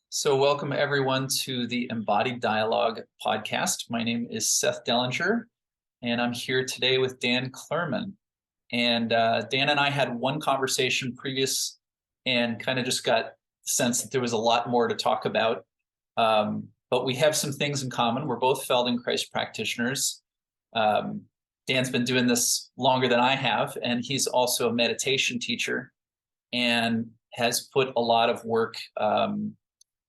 So, welcome everyone to the Embodied Dialogue podcast. My name is Seth Dellinger, and I'm here today with Dan Clurman. And Dan and I had one conversation previous and kind of just got the sense that there was a lot more to talk about. But we have some things in common. We're both Felding Christ practitioners. Dan's been doing this longer than I have, and he's also a meditation teacher and has put a lot of work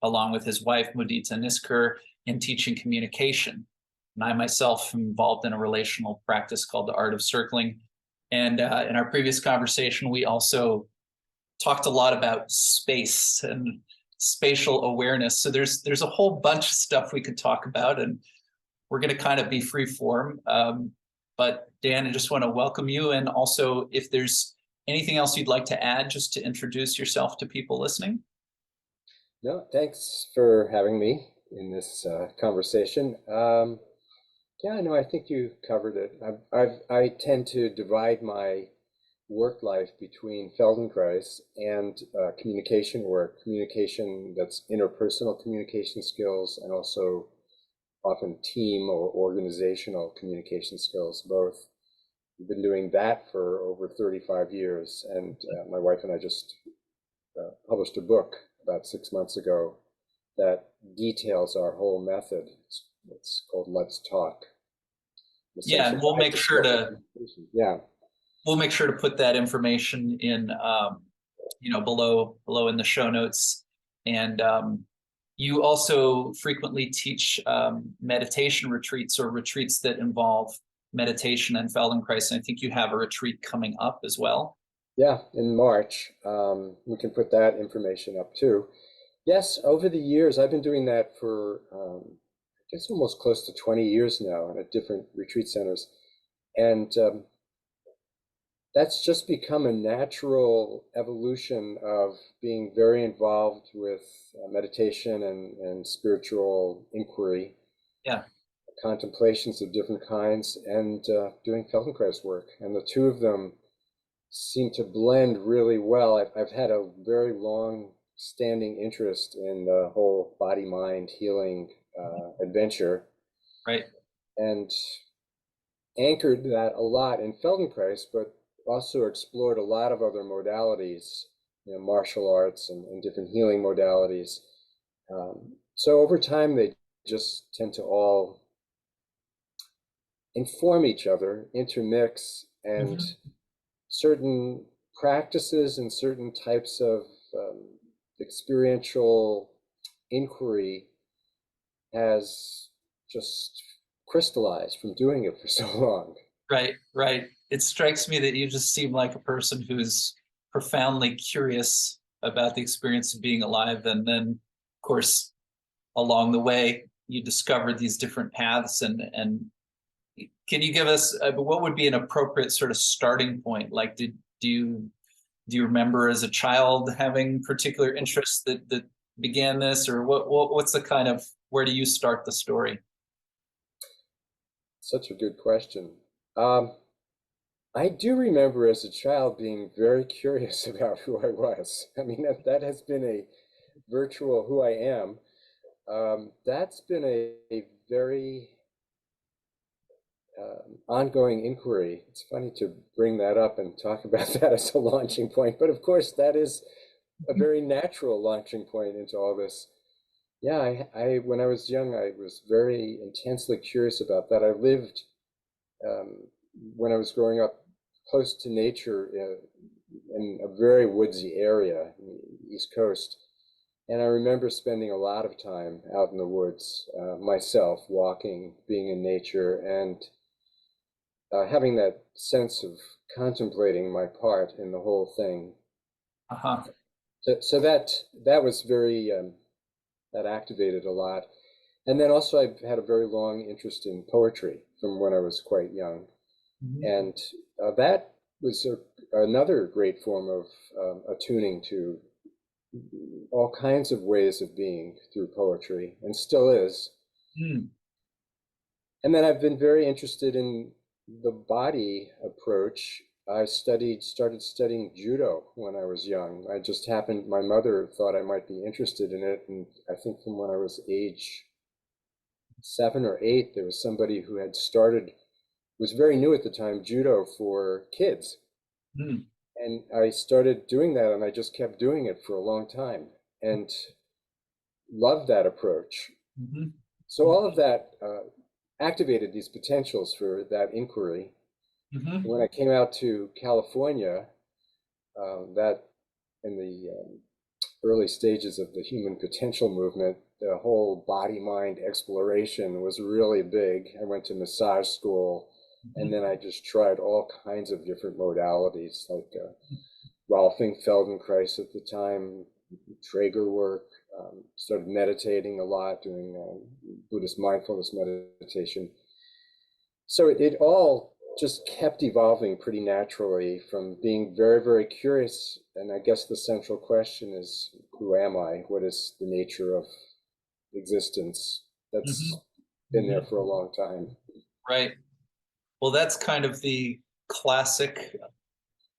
along with his wife, Mudita Nisker, in teaching communication. And I myself am involved in a relational practice called the Art of Circling. And in our previous conversation, we also talked a lot about space and spatial awareness. So there's a whole bunch of stuff we could talk about, and we're going to kind of be free form. But Dan, I just want to welcome you. And also, if there's anything else you'd like to add, just to introduce yourself to people listening. No, thanks for having me in this conversation. Yeah, no, I think you covered it. I tend to divide my work life between Feldenkrais and communication work, communication that's interpersonal communication skills, and also often team or organizational communication skills, both. We've been doing that for over 35 years, and my wife and I just published a book about 6 months ago that details our whole method. It's called Let's Talk. Yeah, and we'll make sure to yeah we'll make sure to put that information in below in the show notes. And you also frequently teach meditation retreats or retreats that involve meditation and Feldenkrais. And I think you have a retreat coming up as well. Yeah, in March. We can put that information up too. Yes, over the years, I've been doing that for, I guess, almost close to 20 years now at different retreat centers. And that's just become a natural evolution of being very involved with meditation and spiritual inquiry, Yeah. contemplations of different kinds, and doing Feldenkrais work. And the two of them seem to blend really well. I've had a very long standing interest in the whole body-mind healing adventure, Right. and anchored that a lot in Feldenkrais, but also explored a lot of other modalities, martial arts and different healing modalities. So over time, they just tend to all inform each other, intermix, and certain practices and certain types of experiential inquiry has just crystallized from doing it for so long. Right, right. It strikes me that you just seem like a person who's profoundly curious about the experience of being alive. And then, of course, along the way, you discovered these different paths. And can you give us what would be an appropriate sort of starting point? Like, do you remember as a child having particular interests that began this, or what's the kind of, where do you start the story? Such a good question. I do remember as a child being very curious about who I was. I mean, that has been a virtual who I am. That's been a very ongoing inquiry. It's funny to bring that up and talk about that as a launching point, but of course, that is a very natural launching point into all this. Yeah, when I was young, I was very intensely curious about that. I lived when I was growing up close to nature in a very woodsy area in the East Coast. And I remember spending a lot of time out in the woods myself, walking, being in nature, and having that sense of contemplating my part in the whole thing. Uh-huh. So that was very, that activated a lot. And then also I've had a very long interest in poetry from when I was quite young. And that was another great form of attuning to all kinds of ways of being through poetry, and still is. Mm. And then I've been very interested in the body approach, I started studying judo when I was young. I just happened, my mother thought I might be interested in it, and I think from when I was age 7 or 8, there was somebody who had started, was very new at the time, judo for kids. Mm, And I started doing that, and I just kept doing it for a long time and loved that approach. mhm, So all of that activated these potentials for that inquiry. mhm, When I came out to California, that in the early stages of the human potential movement, the whole body-mind exploration was really big. I went to massage school, and mhm, then I just tried all kinds of different modalities, like Rolfing Feldenkrais at the time, Traeger work, started meditating a lot, doing Buddhist mindfulness meditation. So it all just kept evolving pretty naturally from being very, very curious. And I guess the central question is, who am I? What is the nature of existence? That's mhm, been there mhm. for a long time. Right. Well, that's kind of the classic,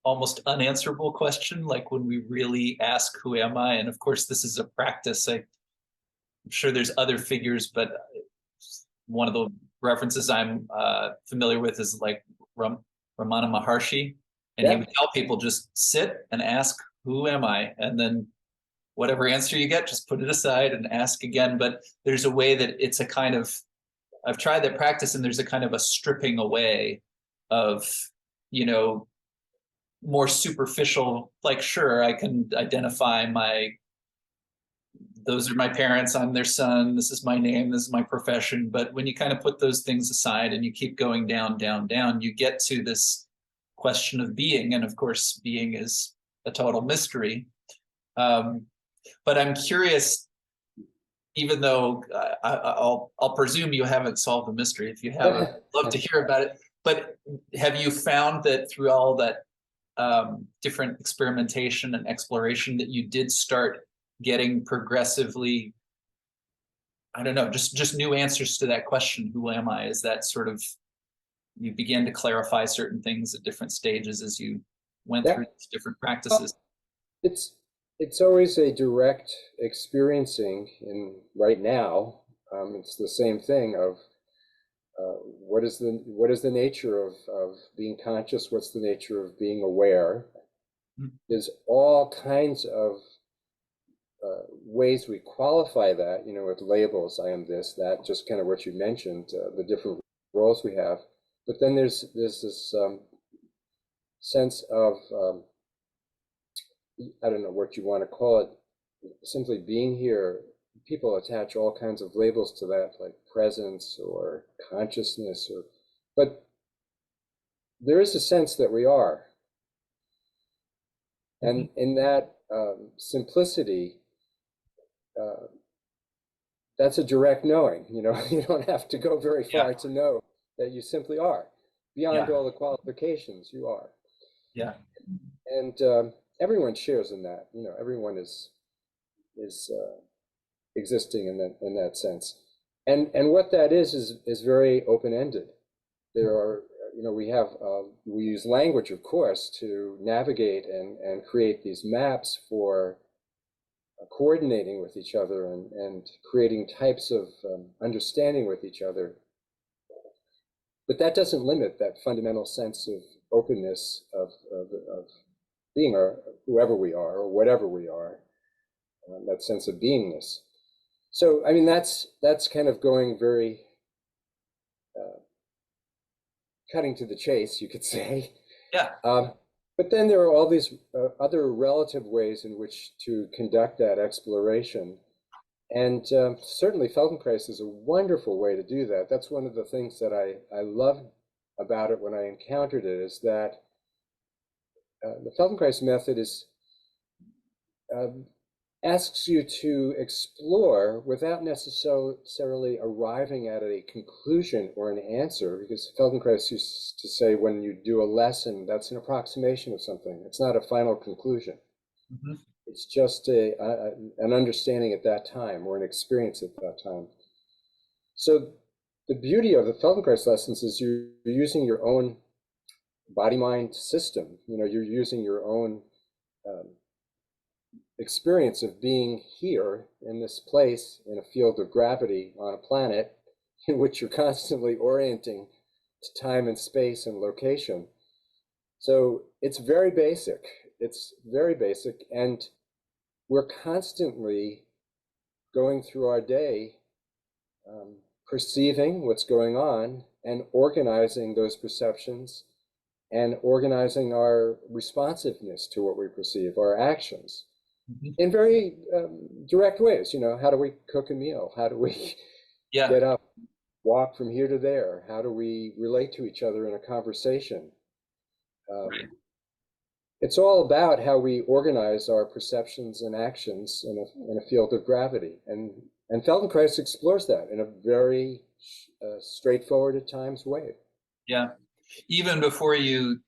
almost unanswerable question, like when we really ask, who am I? And of course, this is a practice. I'm sure there's other figures, but one of the references I'm familiar with is like Ramana Maharshi. And he Yeah, would tell people just sit and ask, who am I? And then whatever answer you get, just put it aside and ask again. But there's a way that it's a kind of, I've tried that practice, and there's a kind of a stripping away of, you know, more superficial, like, sure, I can identify my, those are my parents, I'm their son, this is my name, this is my profession. But when you kind of put those things aside and you keep going down, down, down, you get to this question of being. And of course, being is a total mystery. Um, but I'm curious, even though I'll presume you haven't solved the mystery. If you have, I'd love to hear about it. But have you found that through all that different experimentation and exploration that you did start getting progressively, I don't know, just new answers to that question, who am I? Is that sort of, you began to clarify certain things at different stages as you went yeah. through these different practices? Well, it's it's always a direct experiencing. In right now, it's the same thing of what is the nature of being conscious? What's the nature of being aware? There's all kinds of ways we qualify that, with labels. I am this, that, just kind of what you mentioned, the different roles we have. But then there's this sense of I don't know what you want to call it, simply being here. People attach all kinds of labels to that, like presence or consciousness, but there is a sense that we are, Mhm. and in that simplicity, uh, that's a direct knowing. You don't have to go very Yeah, far to know that you simply are. Beyond yeah, all the qualifications, you are. yeah. And everyone shares in that. Everyone is existing in that sense. And what that is very open-ended. There are, we use language, of course, to navigate and create these maps for coordinating with each other and creating types of understanding with each other. But that doesn't limit that fundamental sense of openness of being whoever we are or whatever we are, that sense of beingness. So, I mean, that's kind of going very uh, cutting to the chase, you could say. Yeah. Um, but then there are all these other relative ways in which to conduct that exploration. And certainly Feldenkrais is a wonderful way to do that. That's one of the things that I loved about it when I encountered it, is that the Feldenkrais method um, asks you to explore without necessarily arriving at a conclusion or an answer, because Feldenkrais used to say when you do a lesson, that's an approximation of something. It's not a final conclusion. Mhm. It's just an understanding at that time or an experience at that time. So the beauty of the Feldenkrais lessons is you're using your own body-mind system. You're using your own um, experience of being here in this place in a field of gravity on a planet in which you're constantly orienting to time and space and location. So it's very basic. It's very basic. And we're constantly going through our day, perceiving what's going on and organizing those perceptions and organizing our responsiveness to what we perceive, our actions, in very direct ways. How do we cook a meal? How do we get up, walk from here to there? How do we relate to each other in a conversation? Right. It's all about how we organize our perceptions and actions in a field of gravity. And Feldenkrais explores that in a very straightforward at times way. Yeah. Even before you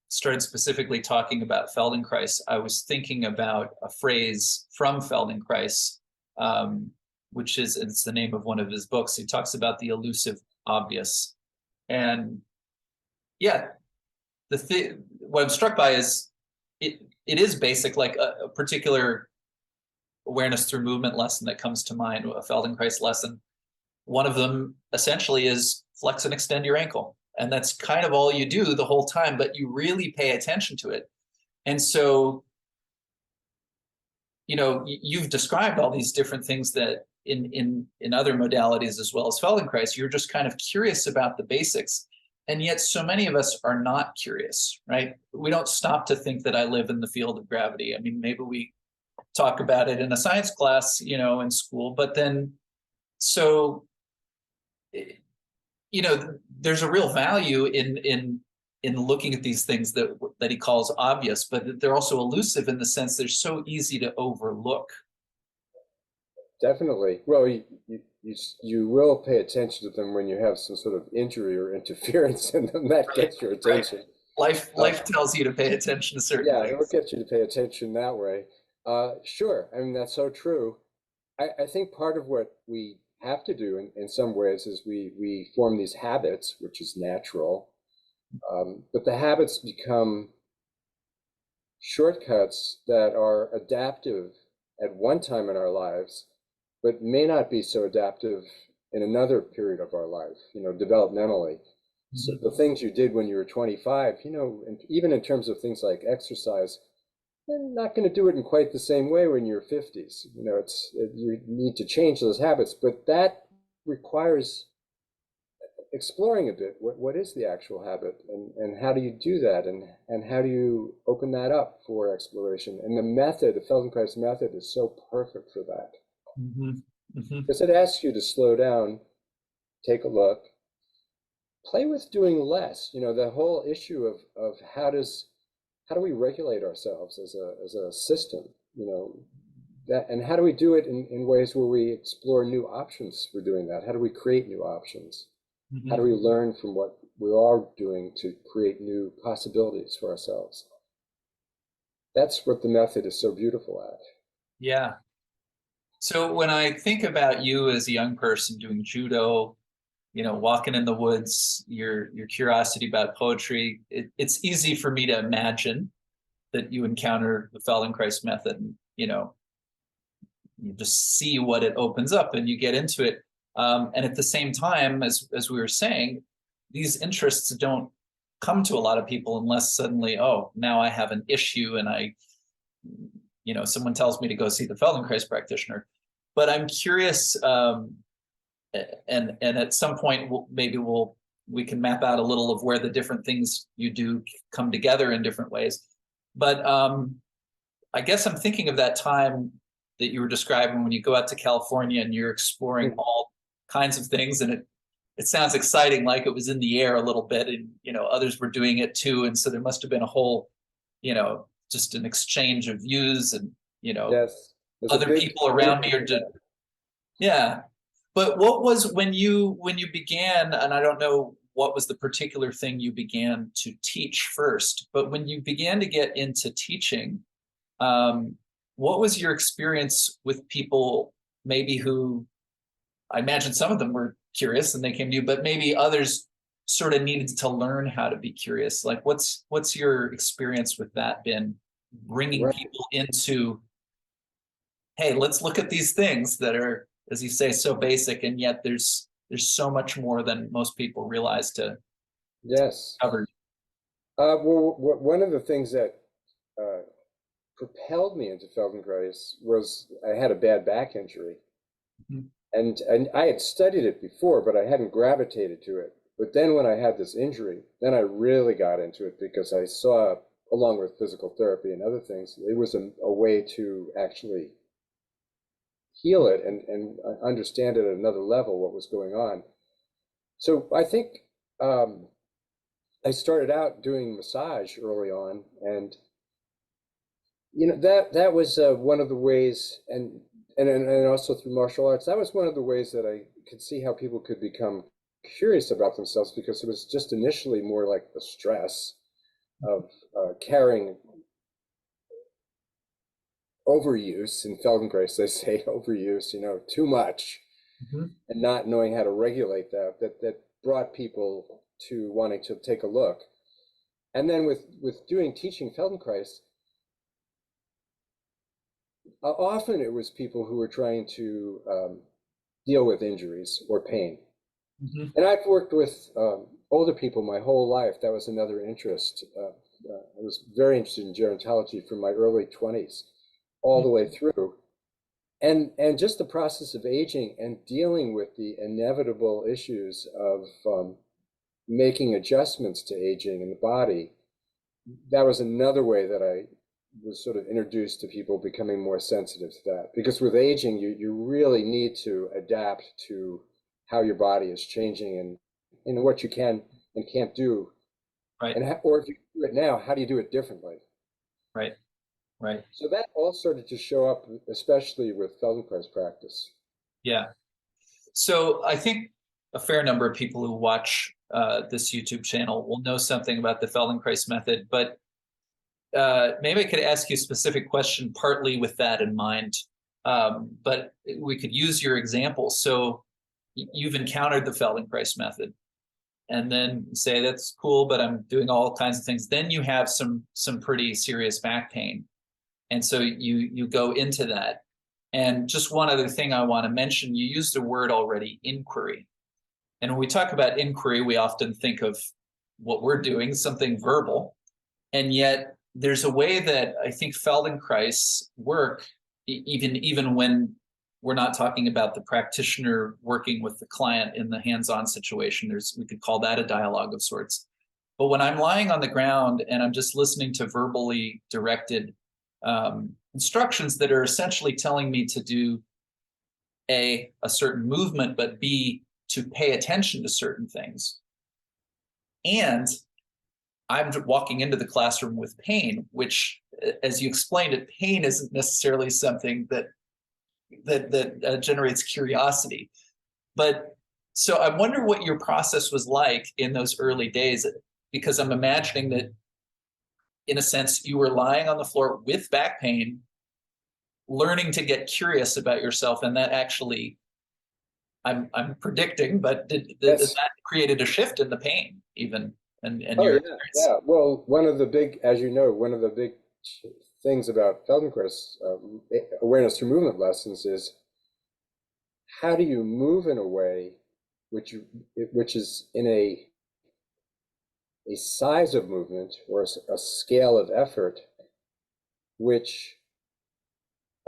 started specifically talking about Feldenkrais, I was thinking about a phrase from Feldenkrais, which it's the name of one of his books. He talks about the elusive obvious. And yeah, what I'm struck by is it is basic, like a particular awareness through movement lesson that comes to mind, a Feldenkrais lesson. One of them essentially is flex and extend your ankle. And that's kind of all you do the whole time, but you really pay attention to it. And so, you've described all these different things that in other modalities as well as Feldenkrais, you're just kind of curious about the basics. And yet so many of us are not curious, right? We don't stop to think that I live in the field of gravity. I mean, maybe we talk about it in a science class, in school, but then, so, there's a real value in looking at these things that he calls obvious, but they're also elusive in the sense they're so easy to overlook. Definitely. Well, you will pay attention to them when you have some sort of injury or interference in them. That gets your attention. Right. Life tells you to pay attention to certain things. Yeah, it'll get you to pay attention that way. Sure. I mean, that's so true. I think part of what we have to do in some ways is we form these habits, which is natural. But the habits become shortcuts that are adaptive at one time in our lives, but may not be so adaptive in another period of our life, developmentally. So the things you did when you were 25, and even in terms of things like exercise, you're not going to do it in quite the same way when you're 50s. You need to change those habits, but that requires exploring a bit. What is the actual habit, and how do you do that, and how do you open that up for exploration? And the Feldenkrais method is so perfect for that. Because it asks you to slow down, take a look, play with doing less. The whole issue of how do we regulate ourselves as a system, and how do we do it in ways where we explore new options for doing that? How do we create new options? How do we learn from what we are doing to create new possibilities for ourselves? That's what the method is so beautiful at. Yeah. So when I think about you as a young person doing judo, walking in the woods, your curiosity about poetry, it's easy for me to imagine that you encounter the Feldenkrais method, and, you just see what it opens up and you get into it. And at the same time, as we were saying, these interests don't come to a lot of people unless suddenly, oh, now I have an issue and someone tells me to go see the Feldenkrais practitioner. But I'm curious, and at some point maybe we can map out a little of where the different things you do come together in different ways. But I guess I'm thinking of that time that you were describing when you go out to California and you're exploring all kinds of things, and it sounds exciting, like it was in the air a little bit, and others were doing it too, and so there must have been a whole just an exchange of views, and yes, other people around me yeah. But what was when you began, and I don't know what was the particular thing you began to teach first, but when you began to get into teaching, what was your experience with people maybe who, I imagine some of them were curious and they came to you, but maybe others sort of needed to learn how to be curious? Like, what's your experience with that been, bringing Right. people into, hey, let's look at these things that are, as you say, so basic, and yet there's so much more than most people realize to Yes. cover. Well, one of the things that uh, propelled me into Feldenkrais was I had a bad back injury, Mhm. and I had studied it before, but I hadn't gravitated to it. But then when I had this injury, then I really got into it because I saw, along with physical therapy and other things, it was a way to actually heal it and understand it at another level what was going on. So I think um, I started out doing massage early on, and that was one of the ways, and also through martial arts, that was one of the ways that I could see how people could become curious about themselves, because it was just initially more like the stress of carrying overuse. In Feldenkrais, they say overuse, too much, Mhm. and not knowing how to regulate that brought people to wanting to take a look. And then with doing teaching Feldenkrais, often it was people who were trying to deal with injuries or pain. Mhm. And I've worked with older people my whole life. That was another interest. I was very interested in gerontology from my early 20s all the way through. And just the process of aging and dealing with the inevitable issues of making adjustments to aging in the body, that was another way that I was sort of introduced to people becoming more sensitive to that. Because with aging, you really need to adapt to how your body is changing, and what you can and can't do. Right, Or if you do it now, how do you do it differently? right, right. So that all started to show up, especially with Feldenkrais practice. Yeah. So I think a fair number of people who watch this YouTube channel will know something about the Feldenkrais method, but maybe I could ask you a specific question partly with that in mind. But we could use your example. So you've encountered the Feldenkrais method, and then say that's cool, but I'm doing all kinds of things. Then you have some pretty serious back pain, and so you go into that. And just one other thing I want to mention: you used a word already, inquiry. And when we talk about inquiry, we often think of what we're doing, something verbal. And yet there's a way that I think Feldenkrais work, even when we're not talking about the practitioner working with the client in the hands-on situation. We could call that a dialogue of sorts. But when I'm lying on the ground and I'm just listening to verbally directed instructions that are essentially telling me to do a certain movement, but B, to pay attention to certain things. And I'm walking into the classroom with pain, which, as you explained it, pain isn't necessarily something that generates curiosity. But so I wonder what your process was like in those early days, because I'm imagining that, in a sense, you were lying on the floor with back pain, learning to get curious about yourself, and that actually, I'm predicting, but Yes. that created a shift in the pain, even, and Oh your yeah, experience. yeah. Well, as you know, one of the big things about Feldenkrais awareness through movement lessons is how do you move in a way which is in a size of movement or a scale of effort which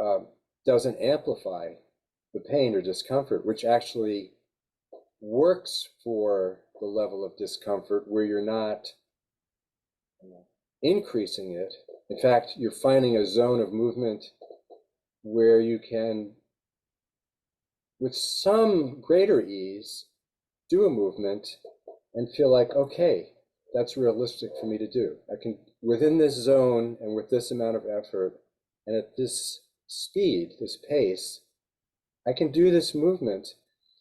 um, doesn't amplify the pain or discomfort, which actually works for the level of discomfort where you're not increasing it. In fact, you're finding a zone of movement where you can, with some greater ease, do a movement and feel like, okay, that's realistic for me to do. I can, within this zone and with this amount of effort and at this speed, this pace, I can do this movement.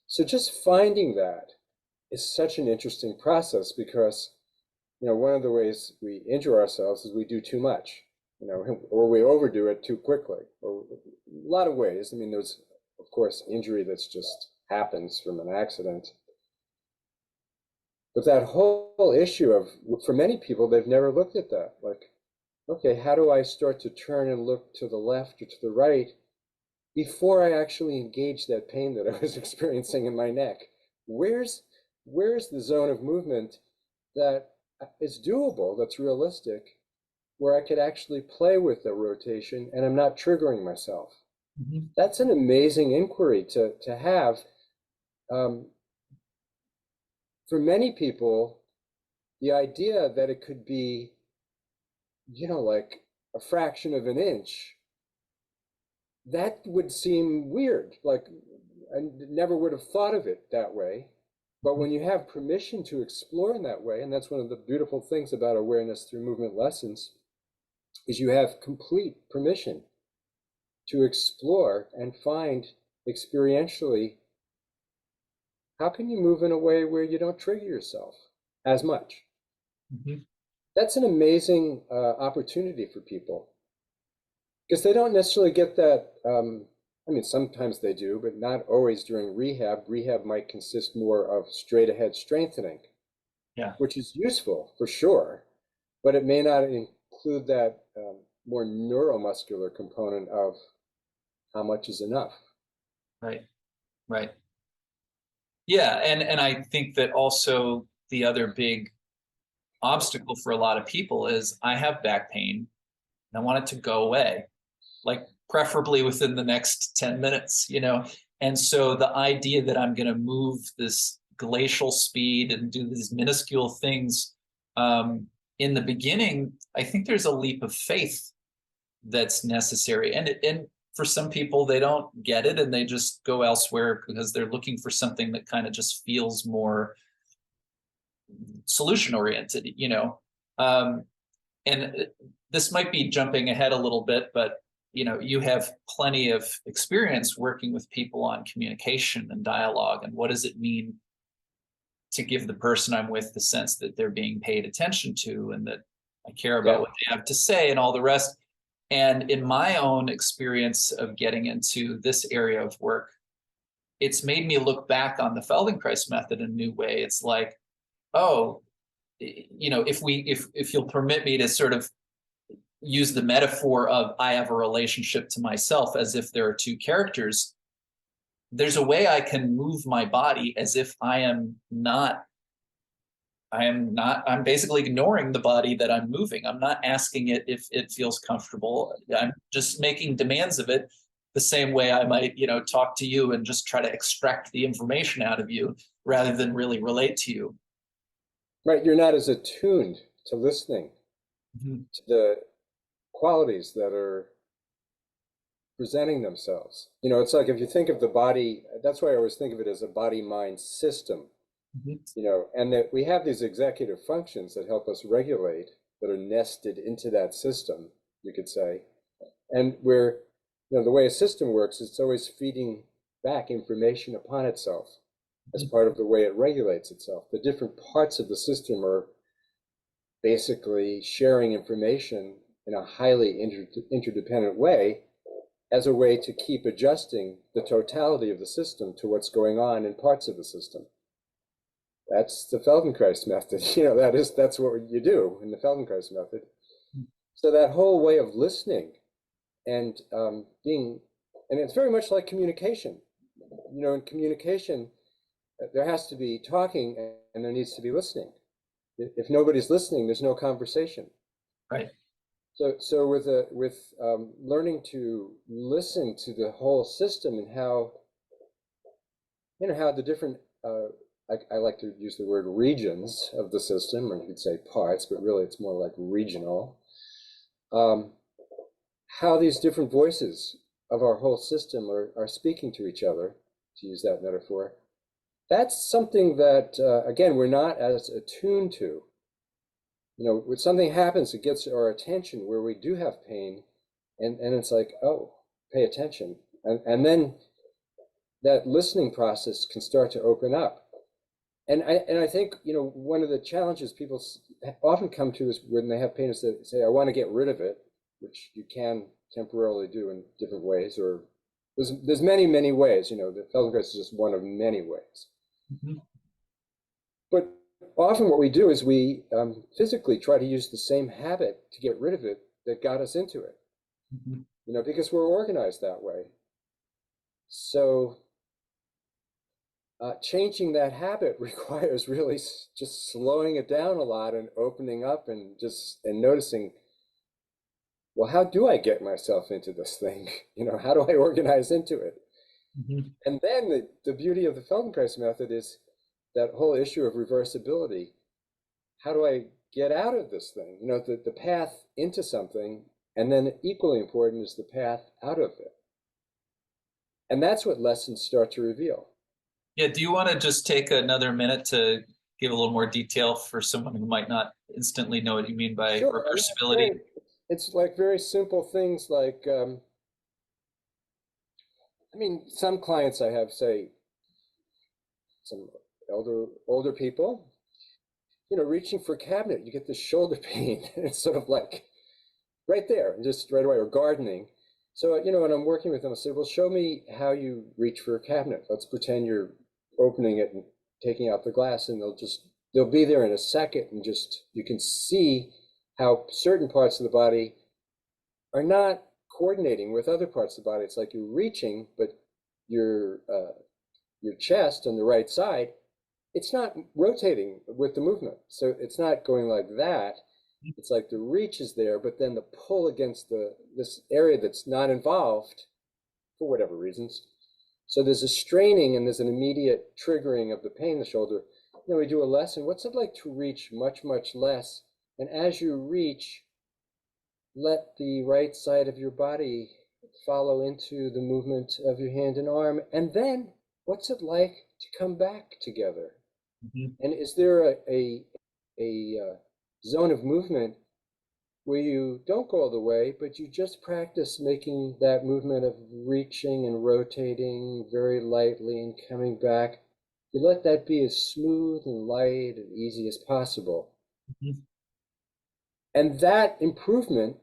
So just finding that is such an interesting process, because one of the ways we injure ourselves is we do too much, or we overdo it too quickly, or a lot of ways. I mean, there's, of course, injury that's just happens from an accident. But that whole issue of, for many people, they've never looked at that. Like, okay, how do I start to turn and look to the left or to the right before I actually engage that pain that I was experiencing in my neck? Where's the zone of movement that is doable, that's realistic, where I could actually play with the rotation and I'm not triggering myself? Mhm. That's an amazing inquiry to have. Um, for many people, the idea that it could be, like a fraction of an inch, that would seem weird. Like, I never would have thought of it that way. But when you have permission to explore in that way, and that's one of the beautiful things about awareness through movement lessons, is you have complete permission to explore and find experientially how can you move in a way where you don't trigger yourself as much. Mhm. That's an amazing opportunity for people because they don't necessarily get that. I mean, sometimes they do, but not always during rehab. Rehab might consist more of straight ahead strengthening, Yeah, which is useful for sure, but it may not include that more neuromuscular component of how much is enough. right, right. Yeah, and I think that also the other big obstacle for a lot of people is I have back pain and I want it to go away, like preferably within the next 10 minutes, you know? And so the idea that I'm going to move this glacial speed and do these minuscule things in the beginning, I think there's a leap of faith that's necessary. And for some people, they don't get it and they just go elsewhere because they're looking for something that kind of just feels more solution oriented, you know. Um, and this might be jumping ahead a little bit, but you know, you have plenty of experience working with people on communication and dialogue, and what does it mean to give the person I'm with the sense that they're being paid attention to and that I care about Yeah. what they have to say and all the rest. And in my own experience of getting into this area of work, it's made me look back on the Feldenkrais method in a new way. It's like, oh, you know, if you'll permit me to sort of use the metaphor of I have a relationship to myself as if there are two characters, there's a way I can move my body as if I'm basically ignoring the body that I'm moving. I'm not asking it if it feels comfortable. I'm just making demands of it the same way I might, you know, talk to you and just try to extract the information out of you rather than really relate to you. Right. You're not as attuned to listening Mm-hmm. to the qualities that are presenting themselves. It's like if you think of the body, that's why I always think of it as a body mind system, Mm-hmm. and that we have these executive functions that help us regulate that are nested into that system, you could say. And the way a system works, it's always feeding back information upon itself as part of the way it regulates itself. The different parts of the system are basically sharing information in a highly interdependent way as a way to keep adjusting the totality of the system to what's going on in parts of the system. That's the Feldenkrais method. That's what you do in the Feldenkrais method. So that whole way of listening and and it's very much like communication. In communication, there has to be talking and there needs to be listening. If nobody's listening, there's no conversation. Right. So with learning to listen to the whole system and how the different I like to use the word regions of the system, or you could say parts, but really it's more like regional. Um, how these different voices of our whole system are speaking to each other, to use that metaphor. That's something that again we're not as attuned to. When something happens, it gets our attention where we do have pain, and it's like, oh, pay attention. And then that listening process can start to open up. And I think, one of the challenges people often come to is when they have pain is to say, I want to get rid of it, which you can temporarily do in different ways, or there's many, many ways, the Feldenkrais is just one of many ways. Mm-hmm. But often what we do is we physically try to use the same habit to get rid of it that got us into it, Mhm. because we're organized that way. So changing that habit requires really just slowing it down a lot and opening up and noticing, well, how do I get myself into this thing? How do I organize into it? Mhm. And then the beauty of the Feldenkrais method is that whole issue of reversibility. How do I get out of this thing? The path into something, and then equally important is the path out of it. And that's what lessons start to reveal. Yeah, do you want to just take another minute to give a little more detail for someone who might not instantly know what you mean by Sure, on that reversibility? point, it's like very simple things like, some clients I have, say, some older people, reaching for a cabinet, you get this shoulder pain. It's sort of like right there, just right away, or gardening. So, when I'm working with them, I say, well, show me how you reach for a cabinet. Let's pretend you're opening it and taking out the glass, and they'll be there in a second, and you can see how certain parts of the body are not coordinating with other parts of the body. It's like you're reaching, but your your chest on the right side, it's not rotating with the movement. So it's not going like that. It's like the reach is there, but then the pull against this area that's not involved for whatever reasons. So there's a straining and there's an immediate triggering of the pain in the shoulder. We do a lesson. What's it like to reach much, much less? And as you reach, let the right side of your body follow into the movement of your hand and arm. And then what's it like to come back together? Mhm. And is there a zone of movement where you don't go all the way, but you just practice making that movement of reaching and rotating very lightly and coming back? You let that be as smooth and light and easy as possible. Mhm. And that improvement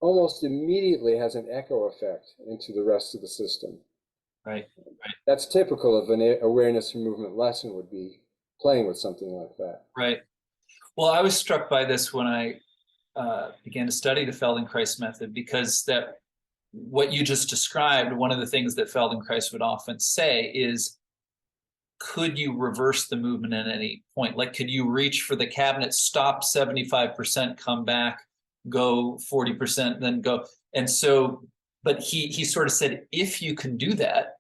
almost immediately has an echo effect into the rest of the system. Right, That's typical of an awareness and movement lesson, would be playing with something like that. right. Well, I was struck by this when I began to study the Feldenkrais method because that what you just described, one of the things that Feldenkrais would often say is, could you reverse the movement at any point? Like, could you reach for the cabinet, stop 75%, come back, go 40%, then go? And so, but he sort of said, if you can do that,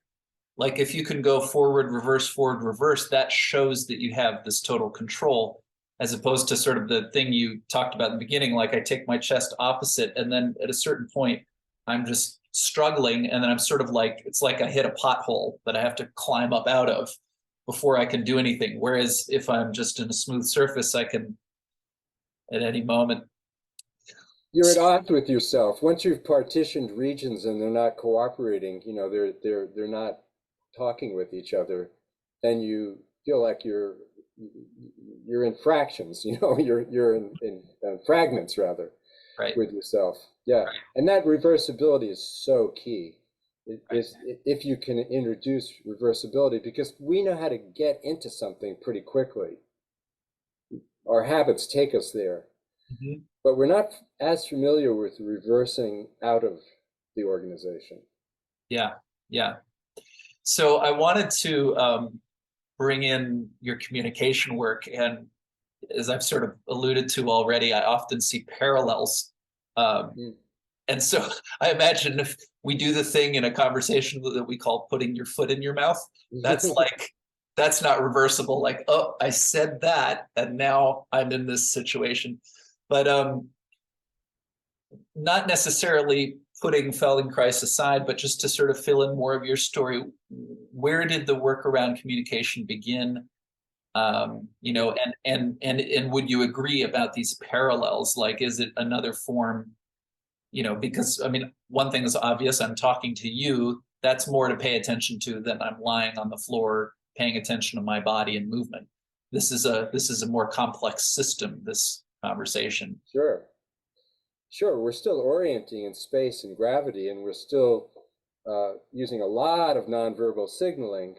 like if you can go forward, reverse, that shows that you have this total control, as opposed to sort of the thing you talked about in the beginning, like I take my chest opposite, and then at a certain point, I'm just struggling, and then I'm sort of like, it's like I hit a pothole that I have to climb up out of before I can do anything. Whereas if I'm just in a smooth surface, I can at any moment. You're at odds with yourself. Once you've partitioned regions and they're not cooperating, they're not talking with each other, then you feel like you're in fractions, you're in fragments rather Right, with yourself. Yeah. And that reversibility is so key. right. If you can introduce reversibility, because we know how to get into something pretty quickly. Our habits take us there, Mhm. but we're not as familiar with reversing out of the organization. Yeah, yeah. So I wanted to bring in your communication work. And as I've sort of alluded to already, I often see parallels. Um, Mm. and so I imagine if we do the thing in a conversation that we call putting your foot in your mouth, that's like, that's not reversible. Like, oh, I said that, and now I'm in this situation. But not necessarily putting Feldenkrais aside, but just to sort of fill in more of your story. Where did the work around communication begin? And would you agree about these parallels? Like, is it another form? Because I mean, one thing is obvious. I'm talking to you. That's more to pay attention to than I'm lying on the floor paying attention to my body and movement. This is a more complex system. This conversation. Sure. Sure, we're still orienting in space and gravity, and we're still using a lot of nonverbal signaling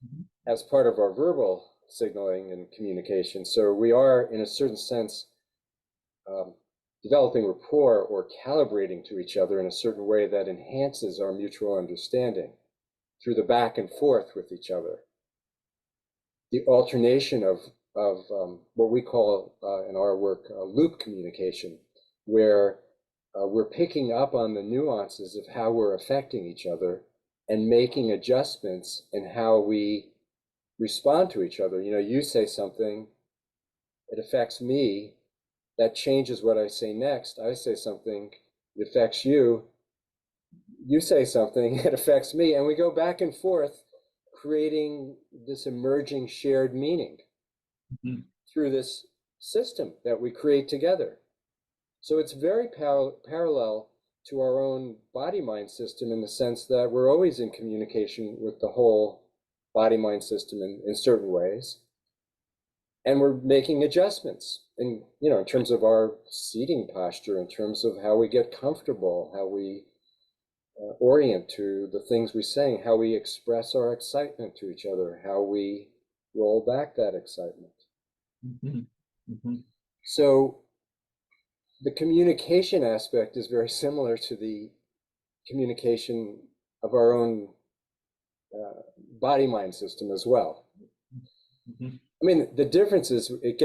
Mhm. as part of our verbal signaling and communication. So we are, in a certain sense, um, developing rapport or calibrating to each other in a certain way that enhances our mutual understanding through the back and forth with each other. The alternation of what we call in our work loop communication, where we're picking up on the nuances of how we're affecting each other and making adjustments in how we respond to each other. You know, you say something, it affects me, that changes what I say next. I say something, it affects you. You say something, it affects me. And we go back and forth, creating this emerging shared meaning through this system that we create together. So it's very parallel to our own body-mind system in the sense that we're always in communication with the whole body-mind system in certain ways. And we're making adjustments in, you know, in terms of our seating posture, in terms of how we get comfortable, how we orient to the things we say, how we express our excitement to each other, how we roll back that excitement. So the communication aspect is very similar to the communication of our own body-mind system as well. I mean, the difference is it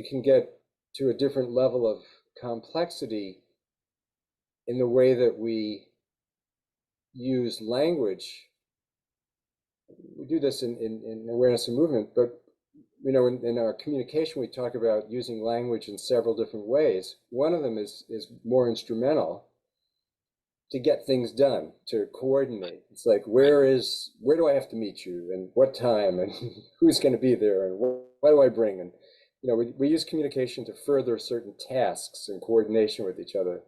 can get to a different level of complexity in the way that we use language. We do this in awareness and movement, but you know, in our communication, we talk about using language in several different ways. One of them is more instrumental to get things done, to coordinate. It's like, where do I have to meet you, and what time, and who's going to be there, and what do I bring? And you know, we use communication to further certain tasks and coordination with each other.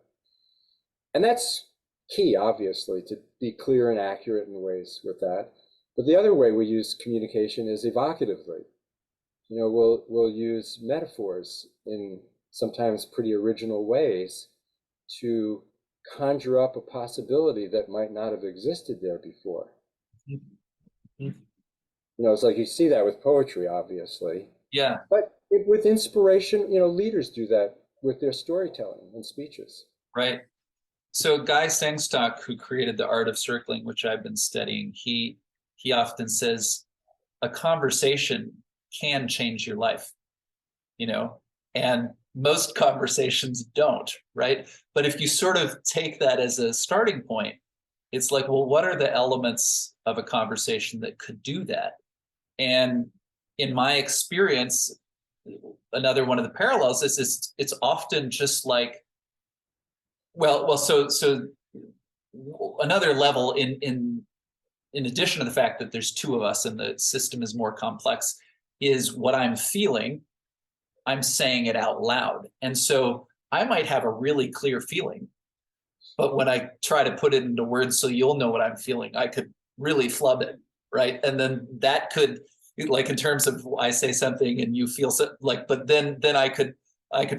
And that's key, obviously, to be clear and accurate in ways with that. But the other way we use communication is evocatively. You know, we'll use metaphors in sometimes pretty original ways to conjure up a possibility that might not have existed there before. You know, it's like you see that with poetry, obviously. Yeah. But with inspiration, you know, leaders do that with their storytelling and speeches. Right. So Guy Sengstock, who created the art of circling, which I've been studying, he often says a conversation can change your life, you know, and most conversations don't, right? But if you sort of take that as a starting point, it's like, well, what are the elements of a conversation that could do that? And in my experience, another one of the parallels is it's often just like, so another level in addition to the fact that there's two of us and the system is more complex, is what I'm feeling, I'm saying it out loud. And so I might have a really clear feeling, but when I try to put it into words so you'll know what I'm feeling, I could really flub it, right? And then that could, like in terms of I say something and you feel so, like, but then I could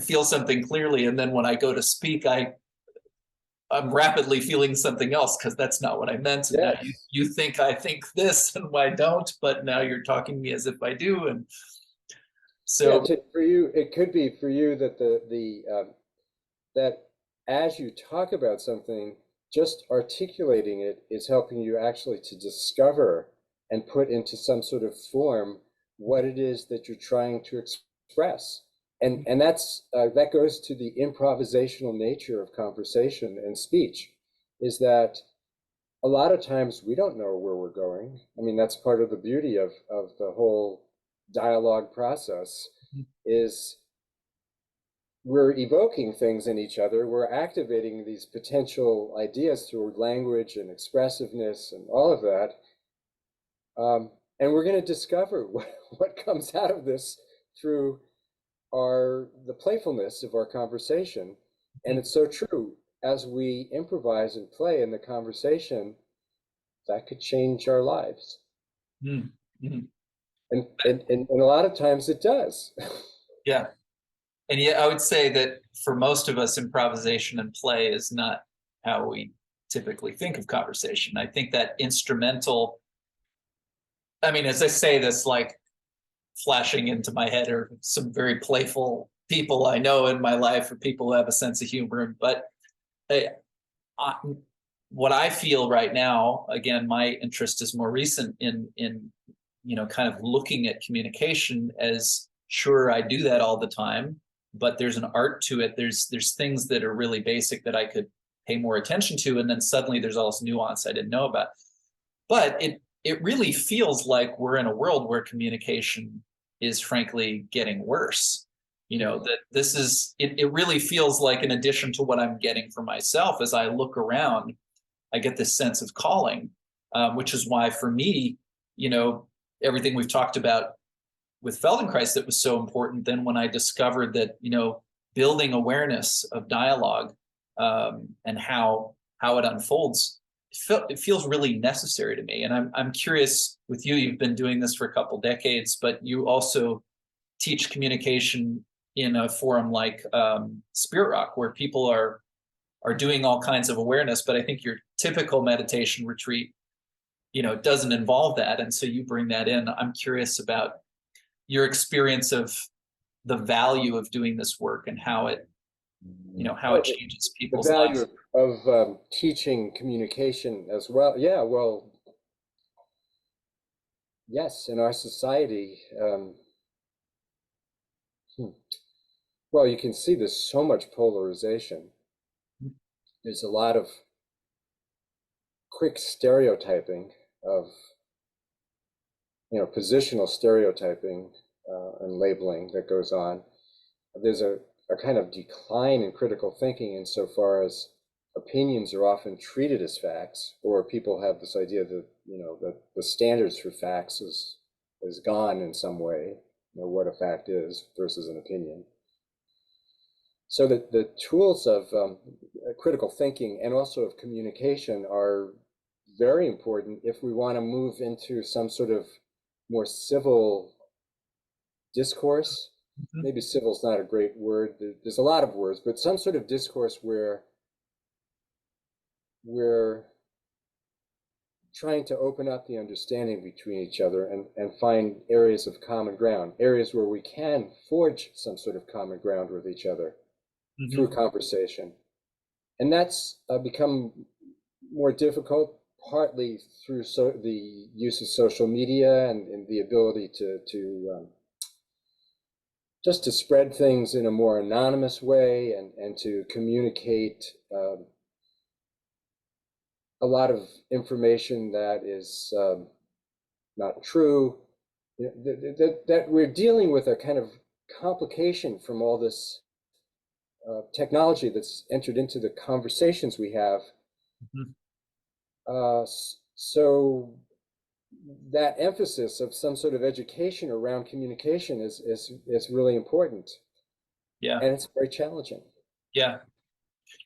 feel something clearly, and then when I go to speak, I'm rapidly feeling something else because that's not what I meant. And Yes. now you think I think this and I don't, but now you're talking to me as if I do. And so for you, it could be for you that that as you talk about something, just articulating it is helping you actually to discover and put into some sort of form what it is that you're trying to express. And that's that goes to the improvisational nature of conversation and speech, is that a lot of times we don't know where we're going. I mean, that's part of the beauty of the whole dialogue process, is we're evoking things in each other. We're activating these potential ideas through language and expressiveness and all of that. And we're going to discover what comes out of this through the playfulness of our conversation. And it's so true. As we improvise and play in the conversation, that could change our lives. mm-hmm. And a lot of times it does. Yeah. And yeah, I would say that for most of us, improvisation and play is not how we typically think of conversation. I think that instrumental, I mean, as I say this, like flashing into my head are some very playful people I know in my life, or people who have a sense of humor. But I, I, what I feel right now, again, my interest is more recent in kind of looking at communication as, sure, I do that all the time, but there's an art to it. There's things that are really basic that I could pay more attention to, and then suddenly there's all this nuance I didn't know about. But it really feels like we're in a world where communication is frankly getting worse. That this is it really feels like, in addition to what I'm getting for myself, as I look around, I get this sense of calling, which is why for me, everything we've talked about with Feldenkrais that was so important. Then when I discovered that, building awareness of dialogue, and how it unfolds, it feels really necessary to me. And I'm curious with you. You've been doing this for a couple decades, but you also teach communication in a forum like Spirit Rock, where people are doing all kinds of awareness. But I think your typical meditation retreat, doesn't involve that, and so you bring that in. I'm curious about your experience of the value of doing this work, and how it changes The people's value lives. of teaching communication as well. Yeah, well, yes, in our society, well, you can see there's so much polarization. There's a lot of quick stereotyping of, positional stereotyping and labeling that goes on. There's a kind of decline in critical thinking insofar as opinions are often treated as facts, or people have this idea that, that the standards for facts is gone in some way, what a fact is versus an opinion. So that the tools of critical thinking and also of communication are very important if we want to move into some sort of more civil discourse. Mm-hmm. Maybe civil is not a great word. There's a lot of words, but some sort of discourse where we're trying to open up the understanding between each other and find areas of common ground, areas where we can forge some sort of common ground with each other through Mm-hmm. conversation. And that's become more difficult, partly through the use of social media and the ability to just to spread things in a more anonymous way and to communicate a lot of information that is not true. That we're dealing with a kind of complication from all this technology that's entered into the conversations we have. Mm-hmm. So that emphasis of some sort of education around communication is really important, Yeah. and it's very challenging. Yeah.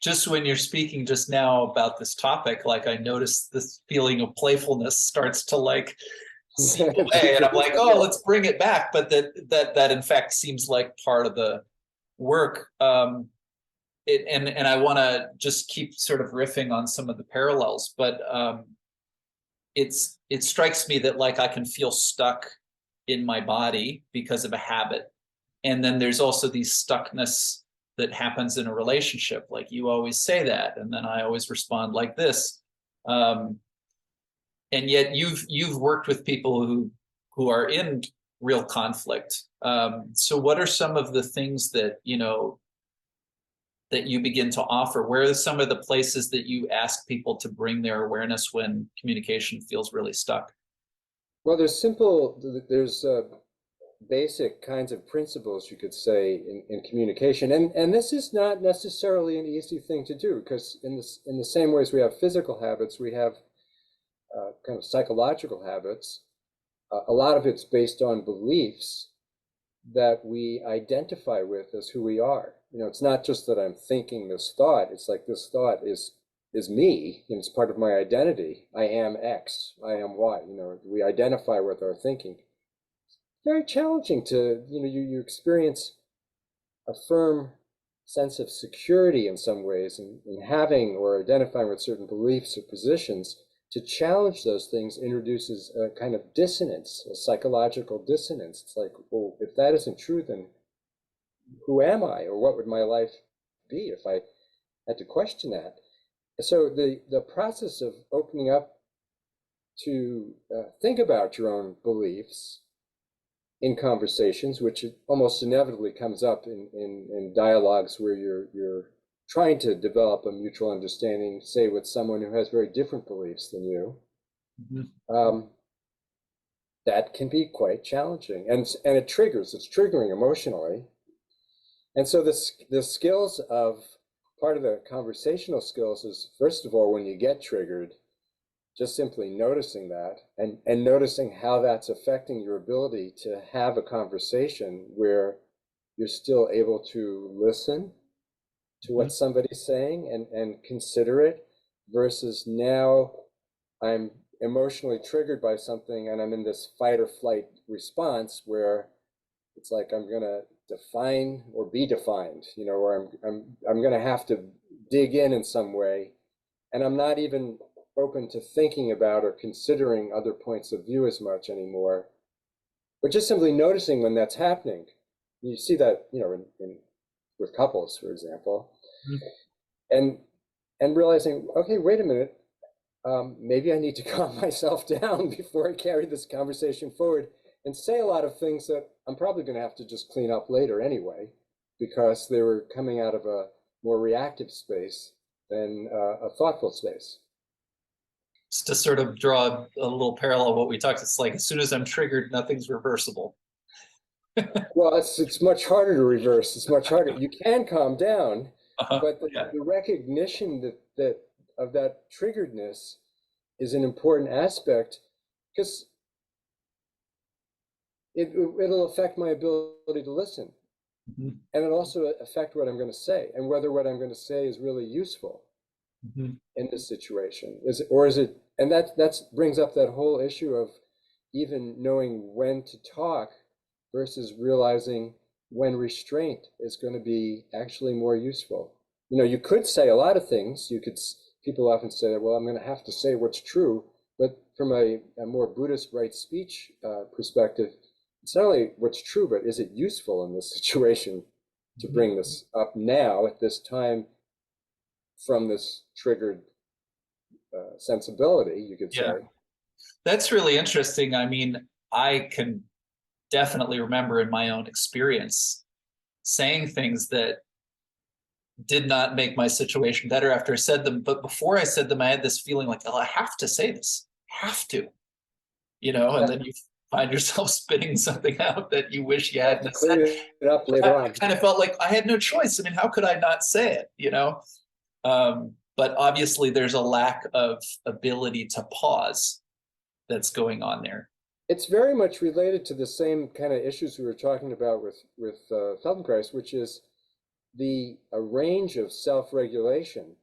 Just when you're speaking just now about this topic, like, I noticed this feeling of playfulness starts to like seep away, and I'm like, oh, let's bring it back. But that in fact seems like part of the work. And I want to just keep sort of riffing on some of the parallels, but it strikes me that, like, I can feel stuck in my body because of a habit, and then there's also these stuckness that happens in a relationship. Like, you always say that, and then I always respond like this. Um, and yet you've worked with people who are in real conflict. So what are some of the things that that you begin to offer? Where are some of the places that you ask people to bring their awareness when communication feels really stuck? Well, there's basic kinds of principles, you could say, in communication, and this is not necessarily an easy thing to do, because in the same ways we have physical habits, we have kind of psychological habits. A lot of it's based on beliefs that we identify with as who we are. It's not just that I'm thinking this thought. It's like this thought is me. It's part of my identity. I am X. I am Y. We identify with our thinking. Very challenging to you experience a firm sense of security in some ways in having or identifying with certain beliefs or positions to challenge those things introduces a kind of dissonance, a psychological dissonance. It's like, well, if that isn't true, then who am I, or what would my life be if I had to question that? So the process of opening up to think about your own beliefs in conversations, which almost inevitably comes up in dialogues where you're trying to develop a mutual understanding, say with someone who has very different beliefs than you, um, that can be quite challenging, and it's triggering emotionally. And so the skills of part of the conversational skills is, first of all, when you get triggered, just simply noticing that and noticing how that's affecting your ability to have a conversation where you're still able to listen to what somebody's saying and consider it, versus now I'm emotionally triggered by something and I'm in this fight or flight response where it's like I'm gonna define or be defined, or I'm gonna have to dig in some way, and I'm not even open to thinking about or considering other points of view as much anymore. But just simply noticing when that's happening, you see that, with couples, for example, and realizing, okay, wait a minute, maybe I need to calm myself down before I carry this conversation forward and say a lot of things that I'm probably going to have to just clean up later anyway, because they were coming out of a more reactive space than a thoughtful space. To sort of draw a little parallel what we talked, it's like as soon as I'm triggered, nothing's reversible. Well, it's much harder to reverse. It's much harder. You can calm down, but Yeah. the recognition that of that triggeredness is an important aspect, because it'll affect my ability to listen, and it'll also affect what I'm going to say and whether what I'm going to say is really useful in this situation. Is it? And that brings up that whole issue of even knowing when to talk versus realizing when restraint is going to be actually more useful. You could say a lot of things. People often say, well, I'm going to have to say what's true. But from a more Buddhist right speech perspective, it's not only what's true, but is it useful in this situation to bring this up now at this time from this triggered sensibility, you could Yeah. say. That's really interesting. I mean, I can definitely remember in my own experience saying things that did not make my situation better after I said them. But before I said them, I had this feeling like, oh, I have to say this. I have to, and then you find yourself spitting something out that you wish you You have to hadn't said. clean it up later I on. kind of felt like I had no choice. I mean, how could I not say it? But obviously, there's a lack of ability to pause that's going on there. It's very much related to the same kind of issues we were talking about with Feldenkrais, which is the range of self-regulation.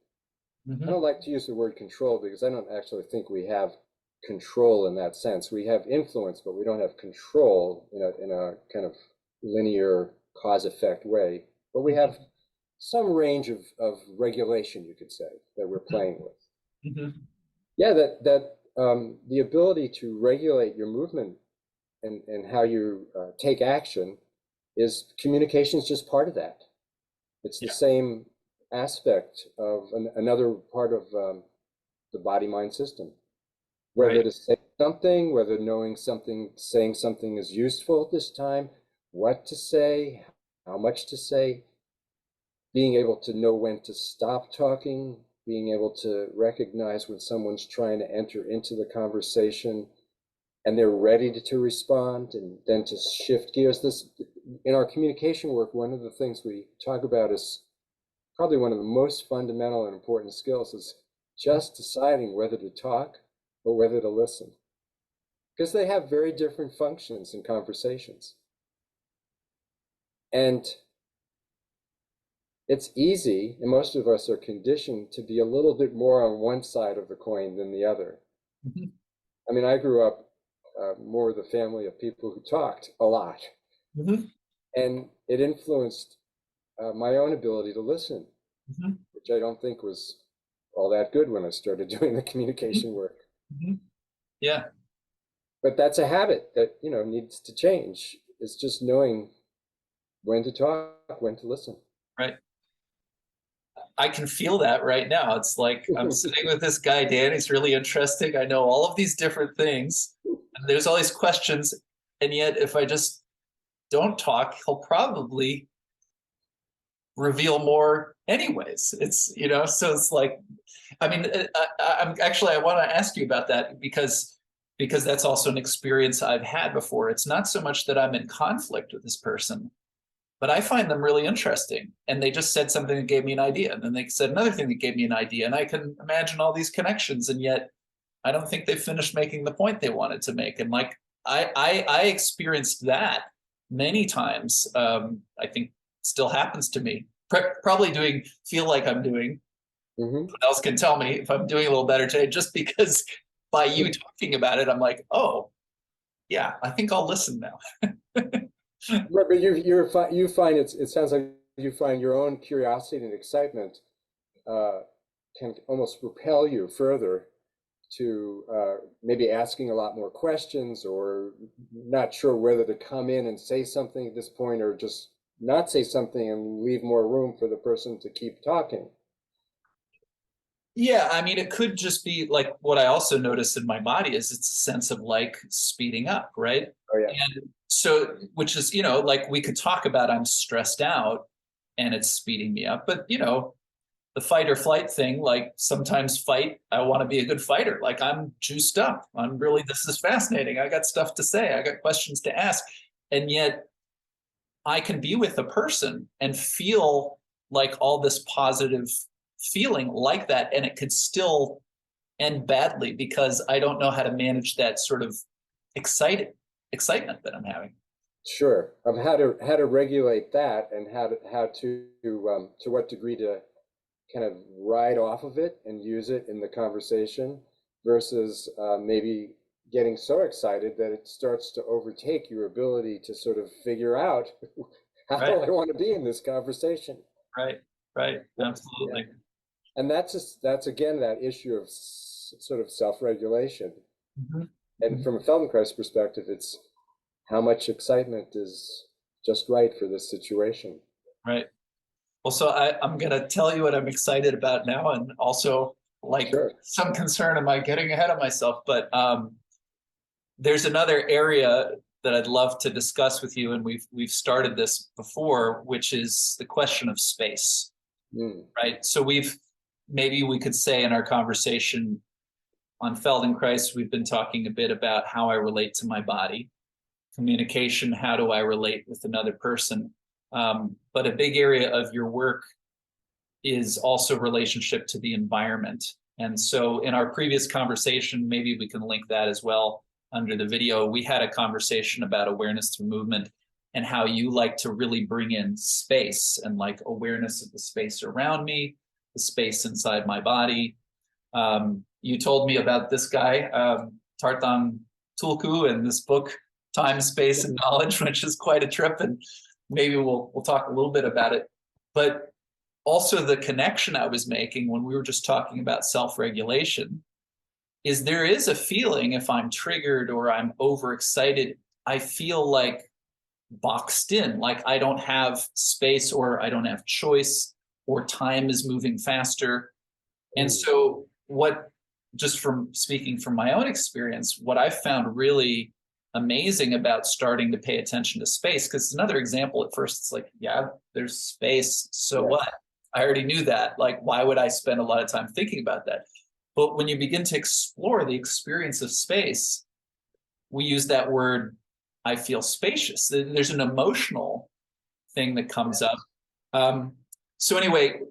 I don't like to use the word control because I don't actually think we have control in that sense. We have influence, but we don't have control in a kind of linear cause-effect way. But we have some range of regulation, you could say, that we're playing with. Yeah, that the ability to regulate your movement and how you take action is communication is just part of that. It's the same aspect of another part of the body-mind system. Whether Right. to say something, whether knowing something, saying something is useful at this time, what to say, how much to say, being able to know when to stop talking, being able to recognize when someone's trying to enter into the conversation and they're ready to respond, and then to shift gears. This, in our communication work, one of the things we talk about is probably one of the most fundamental and important skills is just deciding whether to talk or whether to listen, because they have very different functions in conversations. And it's easy, and most of us are conditioned to be a little bit more on one side of the coin than the other. I mean, I grew up more with a family of people who talked a lot, and it influenced my own ability to listen, which I don't think was all that good when I started doing the communication work. Mhm. Yeah, But that's a habit that, needs to change. It's just knowing when to talk, when to listen. right. I can feel that right now. It's like I'm sitting with this guy, Dan. He's really interesting. I know all of these different things, and there's all these questions. And yet, if I just don't talk, he'll probably reveal more anyways. So it's like, I mean, I'm actually, I want to ask you about that because that's also an experience I've had before. It's not so much that I'm in conflict with this person, but I find them really interesting. And they just said something that gave me an idea. And then they said another thing that gave me an idea. And I can imagine all these connections. And yet I don't think they finished making the point they wanted to make. And like, I experienced that many times. I think still happens to me. Probably feel like I'm doing. Hmm. Someone else can tell me if I'm doing a little better today, just because by you talking about it, I'm like, oh, yeah, I think I'll listen now. Right, but you find it sounds like you find your own curiosity and excitement uh, can almost repel you further to maybe asking a lot more questions, or not sure whether to come in and say something at this point, or just not say something and leave more room for the person to keep talking. Yeah, I mean, it could just be like what I also notice in my body is it's a sense of like speeding up, right? Oh yeah, And so, which is, like we could talk about I'm stressed out and it's speeding me up, but the fight or flight thing, like sometimes I want to be a good fighter. Like I'm juiced up. This is fascinating. I got stuff to say. I got questions to ask. And yet I can be with a person and feel like all this positive feeling like that. And it could still end badly because I don't know how to manage that sort of excitement that I'm having. sure. Of how to regulate that, and to what degree to kind of ride off of it and use it in the conversation, versus maybe getting so excited that it starts to overtake your ability to sort of figure out how Right, do I want to be in this conversation. right, right. Yeah, yeah. Absolutely. And that's again that issue of sort of self-regulation. Mhm. And Mhm. from a Feldenkrais perspective, it's how much excitement is just right for this situation. Right. Well, so I'm going to tell you what I'm excited about now, and also like Sure. some concern, am I getting ahead of myself? But there's another area that I'd love to discuss with you, and we've started this before, which is the question of space, Mm. right? So maybe we could say in our conversation on Feldenkrais, we've been talking a bit about how I relate to my body, communication, how do I relate with another person? But a big area of your work is also relationship to the environment. And so in our previous conversation, maybe we can link that as well under the video. We had a conversation about awareness through movement and how you like to really bring in space and like awareness of the space around me, the space inside my body. You told me about this guy, Tartan Tulku, and this book, Time, Space, and Knowledge, which is quite a trip. And maybe we'll talk a little bit about it. But also the connection I was making when we were just talking about self-regulation is there is a feeling if I'm triggered or I'm overexcited, I feel like boxed in, like I don't have space or I don't have choice or time is moving faster. And Mm. so just from speaking from my own experience, what I found really amazing about starting to pay attention to space, because it's another example at first, it's like, yeah, there's space. So Yes. what? I already knew that. Like, why would I spend a lot of time thinking about that? But when you begin to explore the experience of space, we use that word, I feel spacious. There's an emotional thing that comes up. Um, so anyway,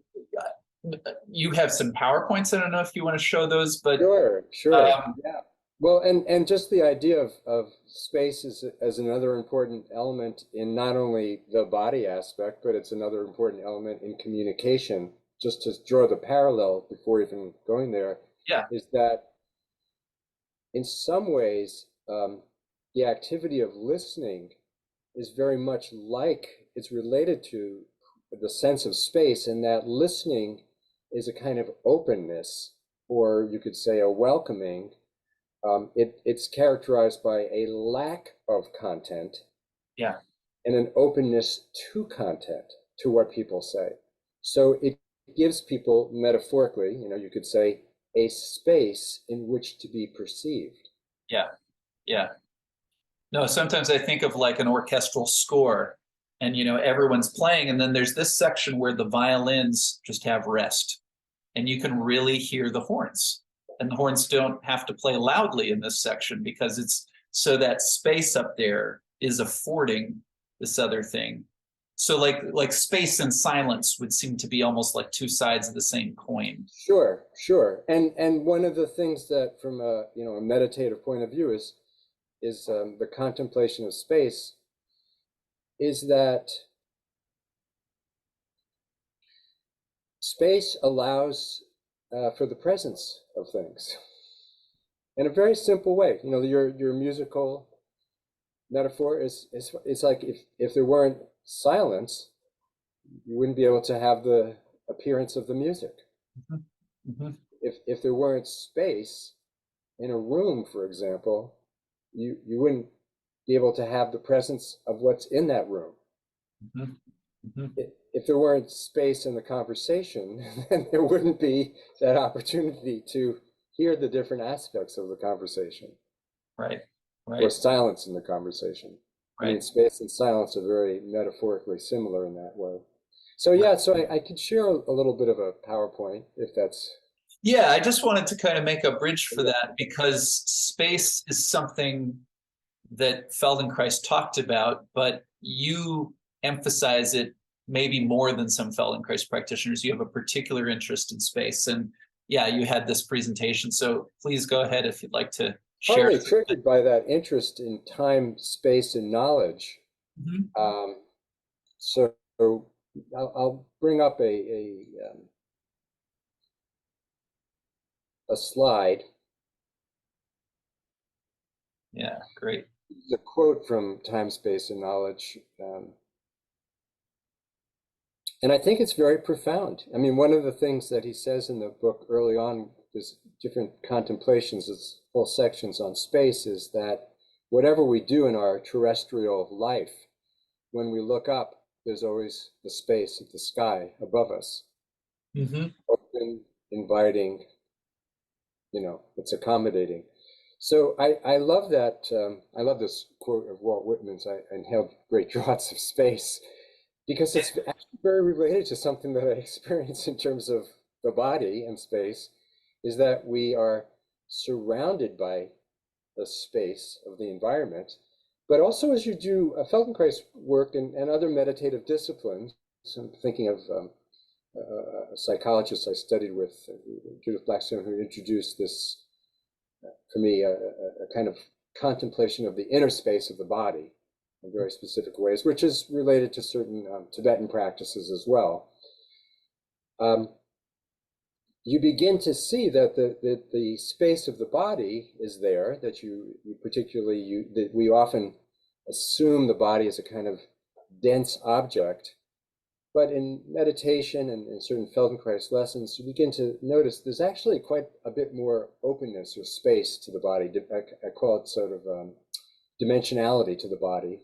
you have some PowerPoints. I don't know if you want to show those, but Sure, sure. um, Yeah. Well, and just the idea of space as another important element in not only the body aspect, but it's another important element in communication. Just to draw the parallel before even going there, yeah, is that in some ways, the activity of listening is very much like it's related to the sense of space, and that listening is a kind of openness, or you could say a welcoming, It's characterized by a lack of content Yeah. and an openness to content, to what people say. So it gives people, metaphorically, you could say, a space in which to be perceived. Yeah. Yeah. No, sometimes I think of like an orchestral score and everyone's playing and then there's this section where the violins just have rest and you can really hear the horns. And the horns don't have to play loudly in this section because it's so that space up there is affording this other thing. So like space and silence would seem to be almost like two sides of the same coin. Sure, sure. And one of the things that, from a meditative point of view, is the contemplation of space, is that space allows for the presence of things in a very simple way. Your musical metaphor is it's like if there weren't silence, you wouldn't be able to have the appearance of the music. Mhm. Mhm. If there weren't space in a room, for example, you wouldn't be able to have the presence of what's in that room. Mhm. Mhm. If there weren't space in the conversation, then there wouldn't be that opportunity to hear the different aspects of the conversation, Right. or Right. silence in the conversation. I mean, Right. space and silence are very metaphorically similar in that way. So Right. yeah, so I could share a little bit of a PowerPoint if that's. Yeah, I just wanted to kind of make a bridge for Yeah. that because space is something that Feldenkrais talked about, but you emphasize it maybe more than some Feldenkrais practitioners. You have a particular interest in space. And yeah, you had this presentation. So please go ahead if you'd like to share. Partly triggered by that interest in time, space, and knowledge. Mhm. Um, so I'll bring up a slide. Yeah, great. The quote from Time, Space, and Knowledge. And I think it's very profound. I mean, one of the things that he says in the book early on, there's different contemplations, there's whole sections on space, is that whatever we do in our terrestrial life, when we look up, there's always the space of the sky above us, Hmm. open, inviting, it's accommodating. So I love that. I love this quote of Walt Whitman's, I inhaled great draughts of space, because it's actually very related to something that I experience in terms of the body and space, is that we are surrounded by the space of the environment. But also, as you do Feldenkrais work and other meditative disciplines, so I'm thinking of a psychologist I studied with, Judith Blackstone, who introduced this, for me, a kind of contemplation of the inner space of the body in very specific ways, which is related to certain Tibetan practices as well. Um, you begin to see that the space of the body is there, that that we often assume the body as a kind of dense object. But in meditation and in certain Feldenkrais lessons, you begin to notice there's actually quite a bit more openness or space to the body. I call it sort of dimensionality to the body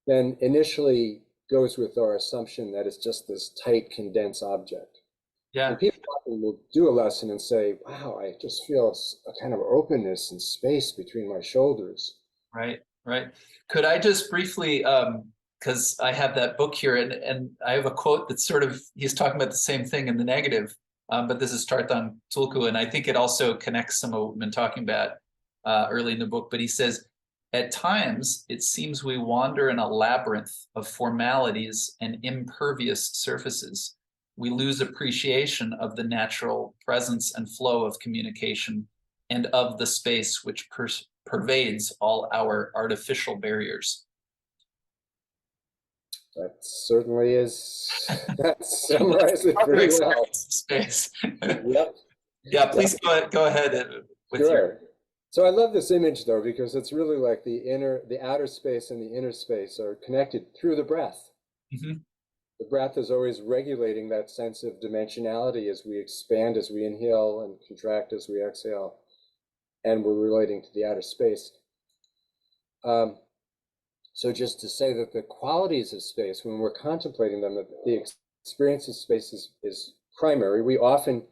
than initially goes with our assumption that it's just this tight, condensed object. Yeah. And people often will do a lesson and say, wow, I just feel a kind of openness and space between my shoulders. Right, right. Could I just briefly, because I have that book here, and I have a quote that's sort of he's talking about the same thing in the negative, but this is Tartan Tulku, and I think it also connects some of what we've been talking about early in the book. But he says, at times it seems we wander in a labyrinth of formalities and impervious surfaces. We lose appreciation of the natural presence and flow of communication and of the space which pervades all our artificial barriers. That certainly that summarizes it Proper pretty well. experience of space. Yep, Yeah, yep, please go ahead with your. sure. So I love this image though, because it's really like the outer space and the inner space are connected through the breath. Mhm. The breath is always regulating that sense of dimensionality as we expand, as we inhale, and contract as we exhale. and we're relating to the outer space. So just to say that the qualities of space, when we're contemplating them, the experience of space is primary. We often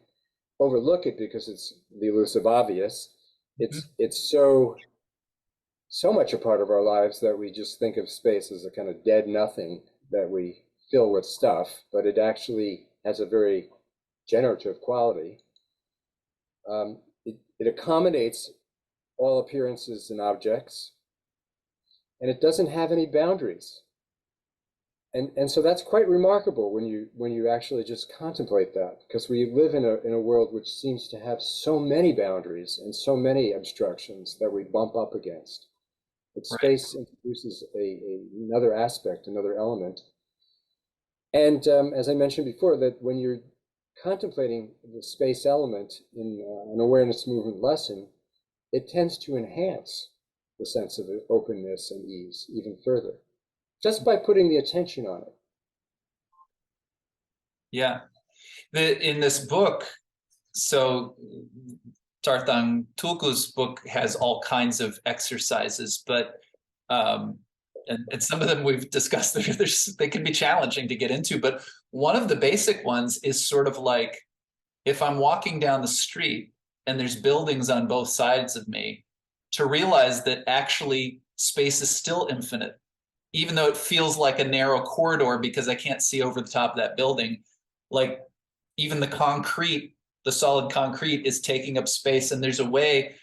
overlook it because it's the elusive obvious. It's so much a part of our lives that we just think of space as a kind of dead nothing that we fill with stuff, but it actually has a very generative quality. It accommodates all appearances and objects, and it doesn't have any boundaries. And so that's quite remarkable when you actually just contemplate that, because we live in a world which seems to have so many boundaries and so many obstructions that we bump up against. But space introduces another aspect, another element. And as I mentioned before, that when you're contemplating the space element in an awareness movement lesson, it tends to enhance the sense of openness and ease even further, just by putting the attention on it. Yeah. In this book, so Tarthang Tulku's book has all kinds of exercises, but and some of them we've discussed, they can be challenging to get into, but one of the basic ones is sort of like, if I'm walking down the street and there's buildings on both sides of me, to realize that actually space is still infinite, even though it feels like a narrow corridor because I can't see over the top of that building. Like even the concrete, the solid concrete is taking up space. And there's a way,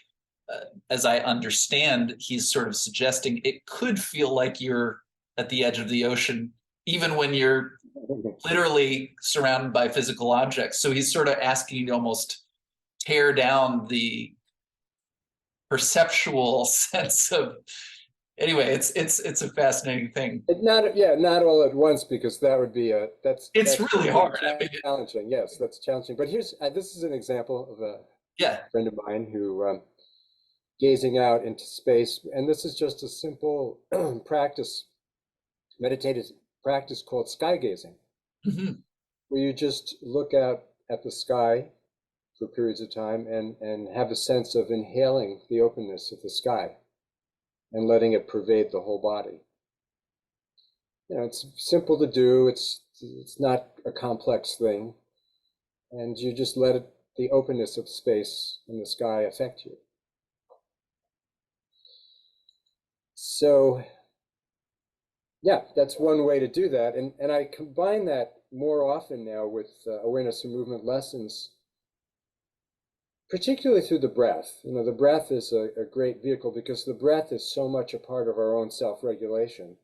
as I understand, he's sort of suggesting it could feel like you're at the edge of the ocean, even when you're literally surrounded by physical objects. So he's sort of asking you to almost tear down the perceptual sense of, anyway, it's a fascinating thing. Not all at once, because that would be that's really hard. Challenging. Yes, that's challenging. But here's this is an example of a friend of mine who gazing out into space, and this is just a simple meditative practice called sky gazing, where you just look out at the sky for periods of time and have a sense of inhaling the openness of the sky and letting it pervade the whole body. You know, it's simple to do. It's not a complex thing, and you just let the openness of space in the sky affect you. So, yeah, that's one way to do that, and I combine that more often now with awareness and movement lessons, particularly through the breath. You know, the breath is a great vehicle, because the breath is so much a part of our own self-regulation,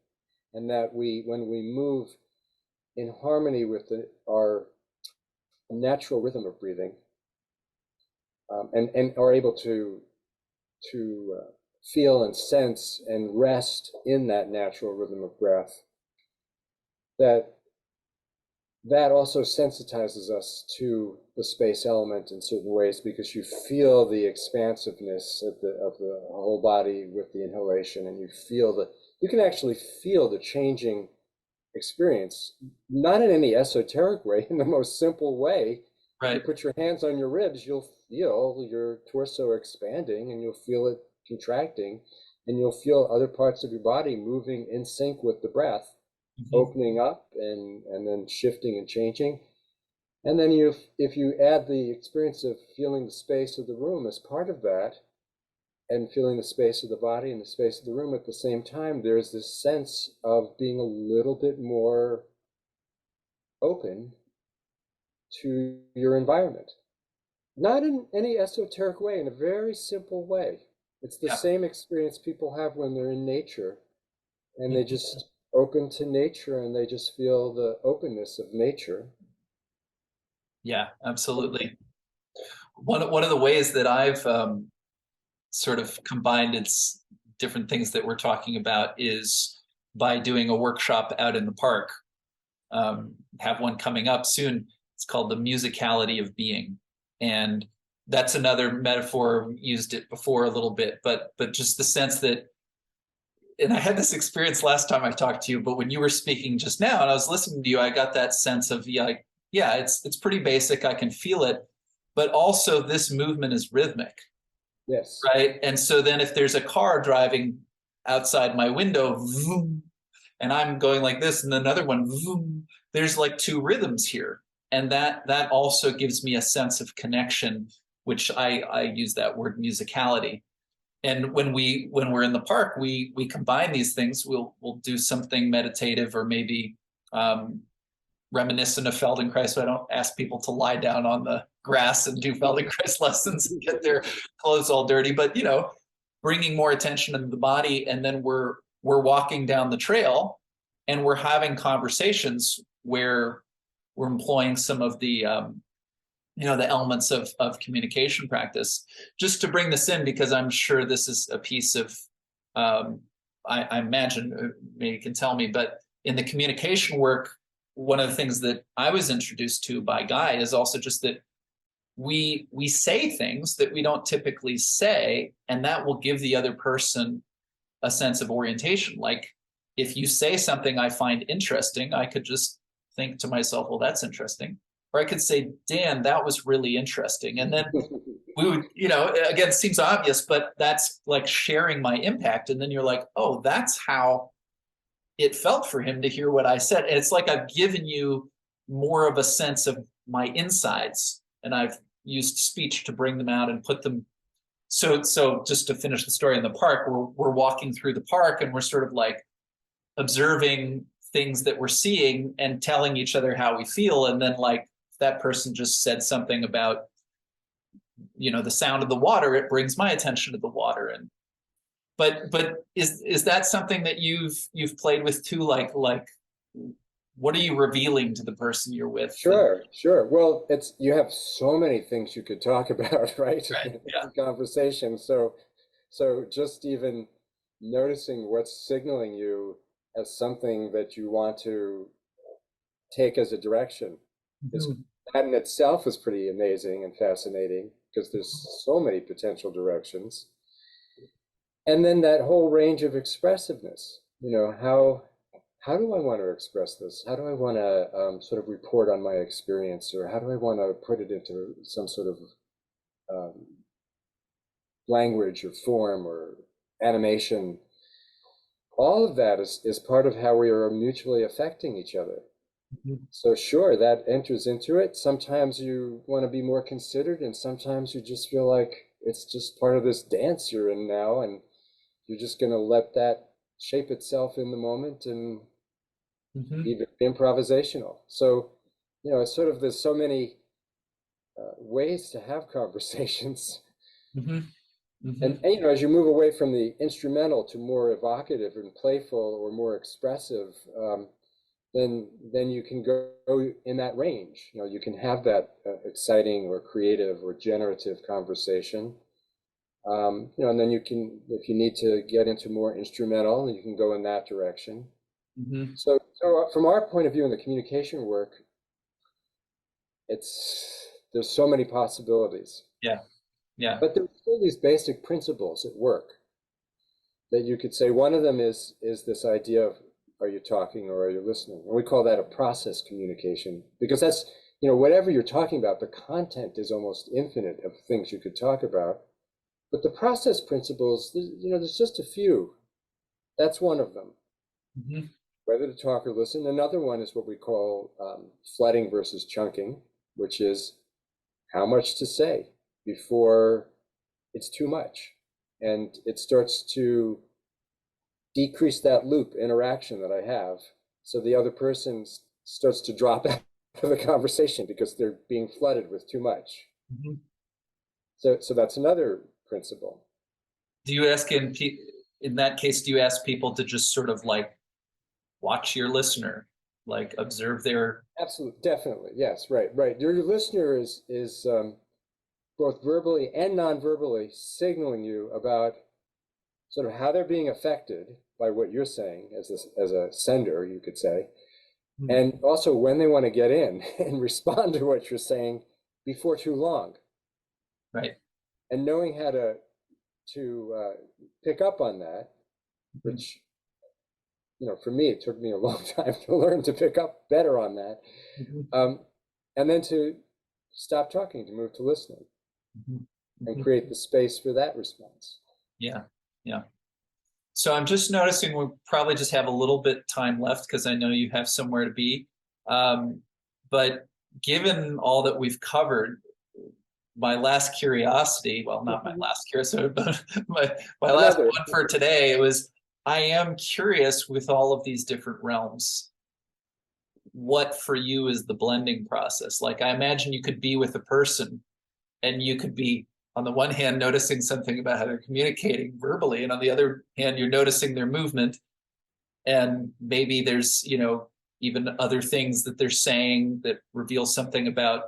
and that when we move in harmony with our natural rhythm of breathing, and are able to feel and sense and rest in that natural rhythm of breath, that also sensitizes us to the space element in certain ways, because you feel the expansiveness of the whole body with the inhalation, and you can actually feel the changing experience, not in any esoteric way, in the most simple way. Right. You put your hands on your ribs, you'll feel your torso expanding, and you'll feel it contracting, and you'll feel other parts of your body moving in sync with the breath, opening up and then shifting and changing. And then if you add the experience of feeling the space of the room as part of that, and feeling the space of the body and the space of the room at the same time, there's this sense of being a little bit more open to your environment. Not in any esoteric way, in a very simple way. It's the same experience people have when they're in nature, and they just open to nature, and they just feel the openness of nature. Yeah, absolutely. One of the ways that I've sort of combined its different things that we're talking about is by doing a workshop out in the park. Have one coming up soon. It's called the musicality of being. And that's another metaphor. We used it before a little bit, but just the sense that, and I had this experience last time I talked to you, but when you were speaking just now and I was listening to you, I got that sense of, it's pretty basic. I can feel it, but also this movement is rhythmic. Yes. right? And so then if there's a car driving outside my window, vroom, and I'm going like this, and another one, vroom, there's like two rhythms here. And that also gives me a sense of connection, which I use that word musicality. And when we're in the park, we combine these things. We'll do something meditative or maybe reminiscent of Felding Christ. So I don't ask people to lie down on the grass and do Felding Christ lessons and get their clothes all dirty, but bringing more attention to the body. And then we're walking down the trail and we're having conversations where we're employing some of the elements of communication practice. Just to bring this in, because I'm sure this is a piece of, I imagine, maybe you can tell me, but in the communication work, one of the things that I was introduced to by Guy is also just that we say things that we don't typically say, and that will give the other person a sense of orientation. Like if you say something I find interesting, I could just think to myself, well, that's interesting. Or I could say, Dan, that was really interesting. And then we would, again, it seems obvious, but that's like sharing my impact. And then you're like, oh, that's how it felt for him to hear what I said. And it's like I've given you more of a sense of my insides, and I've used speech to bring them out and put them. So just to finish the story in the park, we're walking through the park and we're sort of like observing things that we're seeing and telling each other how we feel. And then like that person just said something about, the sound of the water, it brings my attention to the water. And but is that something that you've played with too? Like what are you revealing to the person you're with? Sure, sure. Well, you have so many things you could talk about, right? Right. It's Yeah. a conversation. So just even noticing what's signaling you as something that you want to take as a direction is Mhm. that in itself is pretty amazing and fascinating because there's so many potential directions. And then that whole range of expressiveness, how do I want to express this? How do I want to sort of report on my experience, or how do I want to put it into some sort of um, language or form or animation? All of that is part of how we are mutually affecting each other. Mhm. So sure, that enters into it. Sometimes you want to be more considered, and sometimes you just feel like it's just part of this dance you're in now, and you're just going to let that shape itself in the moment and Mhm. be improvisational. So, it's sort of there's so many ways to have conversations. Mhm. And, Mhm. as you move away from the instrumental to more evocative and playful or more expressive, then you can go in that range. You can have that exciting or creative or generative conversation. And then you can, if you need to get into more instrumental, you can go in that direction. Mhm. So from our point of view in the communication work, there's so many possibilities, Yeah. Yeah. but there's still these basic principles at work that you could say. One of them is this idea of, are you talking or are you listening? And we call that a process communication, because that's, whatever you're talking about, the content is almost infinite of things you could talk about. But the process principles, there's just a few. That's one of them. Mhm. Whether to talk or listen. Another one is what we call flooding versus chunking, which is how much to say before it's too much. And it starts to decrease that loop interaction that I have. So the other person starts to drop out of the conversation because they're being flooded with too much. Mhm. So that's another principle. Do you ask in that case, do you ask people to just sort of like watch your listener, like observe their. Absolutely, definitely, yes, right, right. Your listener is both verbally and non-verbally signaling you about sort of how they're being affected by what you're saying as a sender, you could say, Hmm. and also when they want to get in and respond to what you're saying before too long, Right. and knowing how to pick up on that, Mhm. which for me it took me a long time to learn to pick up better on that, Mhm. um, and then to stop talking to move to listening. Mhm. and Mhm. create the space for that response. Yeah. Yeah. So I'm just noticing we probably just have a little bit time left because I know you have somewhere to be. Um, but given all that we've covered, my last curiosity, well, not my last curiosity, but my last Another. one for today was I am curious with all of these different realms, what for you is the blending process? Like I imagine you could be with a person and you could be on the one hand noticing something about how they're communicating verbally, and on the other hand, you're noticing their movement, and maybe there's, even other things that they're saying that reveal something about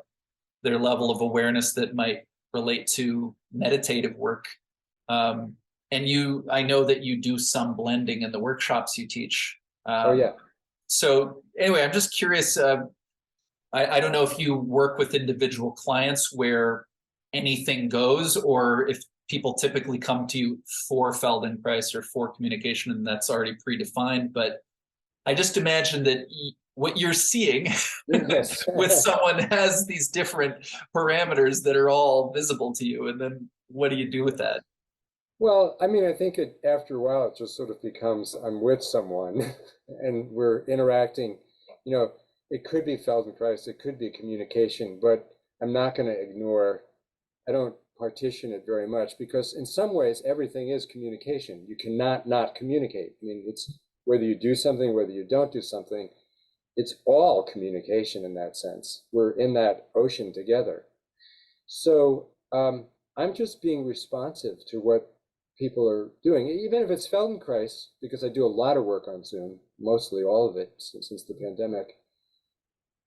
their level of awareness that might relate to meditative work. Um, and I know that you do some blending in the workshops you teach. Oh yeah. So anyway, I'm just curious. I don't know if you work with individual clients where anything goes, or if people typically come to you for Feldenkrais or for communication, and that's already predefined. But I just imagine that what you're seeing Yes. with someone has these different parameters that are all visible to you, and then what do you do with that? Well, I mean, I think after a while, it just sort of becomes I'm with someone and we're interacting. You know, it could be Feldenkrais, it could be communication, but I'm not going to ignore, I don't partition it very much because in some ways, everything is communication. You cannot not communicate. I mean, it's whether you do something, whether you don't do something, it's all communication in that sense. We're in that ocean together. So I'm just being responsive to what people are doing, even if it's Feldenkrais, because I do a lot of work on Zoom, mostly all of it since the pandemic.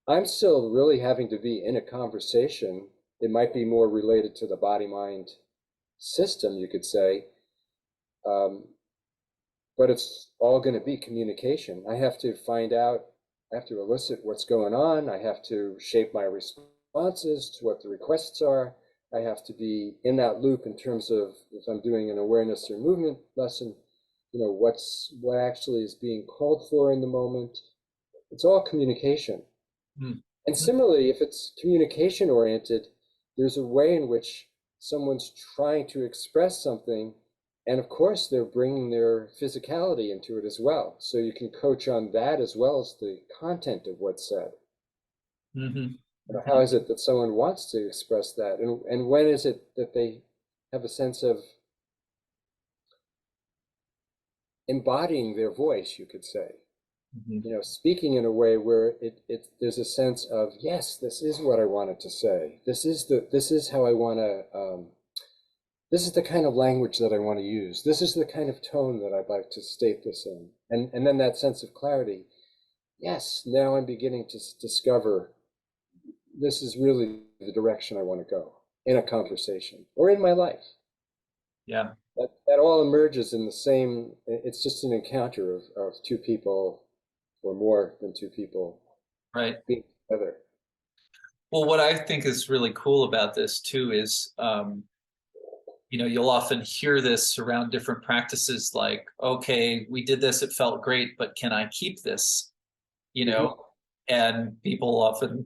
I'm still really having to be in a conversation. It might be more related to the body-mind system, you could say, um, but it's all going to be communication. I have to find out, I have to elicit what's going on. I have to shape my responses to what the requests are. I have to be in that loop in terms of if I'm doing an awareness or movement lesson, what actually is being called for in the moment. It's all communication. Hmm. And similarly, if it's communication oriented, there's a way in which someone's trying to express something, and of course, they're bringing their physicality into it as well. So you can coach on that as well as the content of what's said. Mm-hmm. How Mm-hmm. is it that someone wants to express that? And when is it that they have a sense of embodying their voice, you could say? Mm-hmm. Speaking in a way where there's a sense of, yes, this is what I wanted to say. This is how I want to, this is the kind of language that I want to use. This is the kind of tone that I'd like to state this in. And then that sense of clarity. Yes, now I'm beginning to discover this is really the direction I want to go in a conversation or in my life. Yeah. That all emerges in the same, it's just an encounter of two people or more than two people Right. being together. Well, what I think is really cool about this too is, you'll often hear this around different practices like, okay, we did this, it felt great, but can I keep this? You know, Mm-hmm. and people often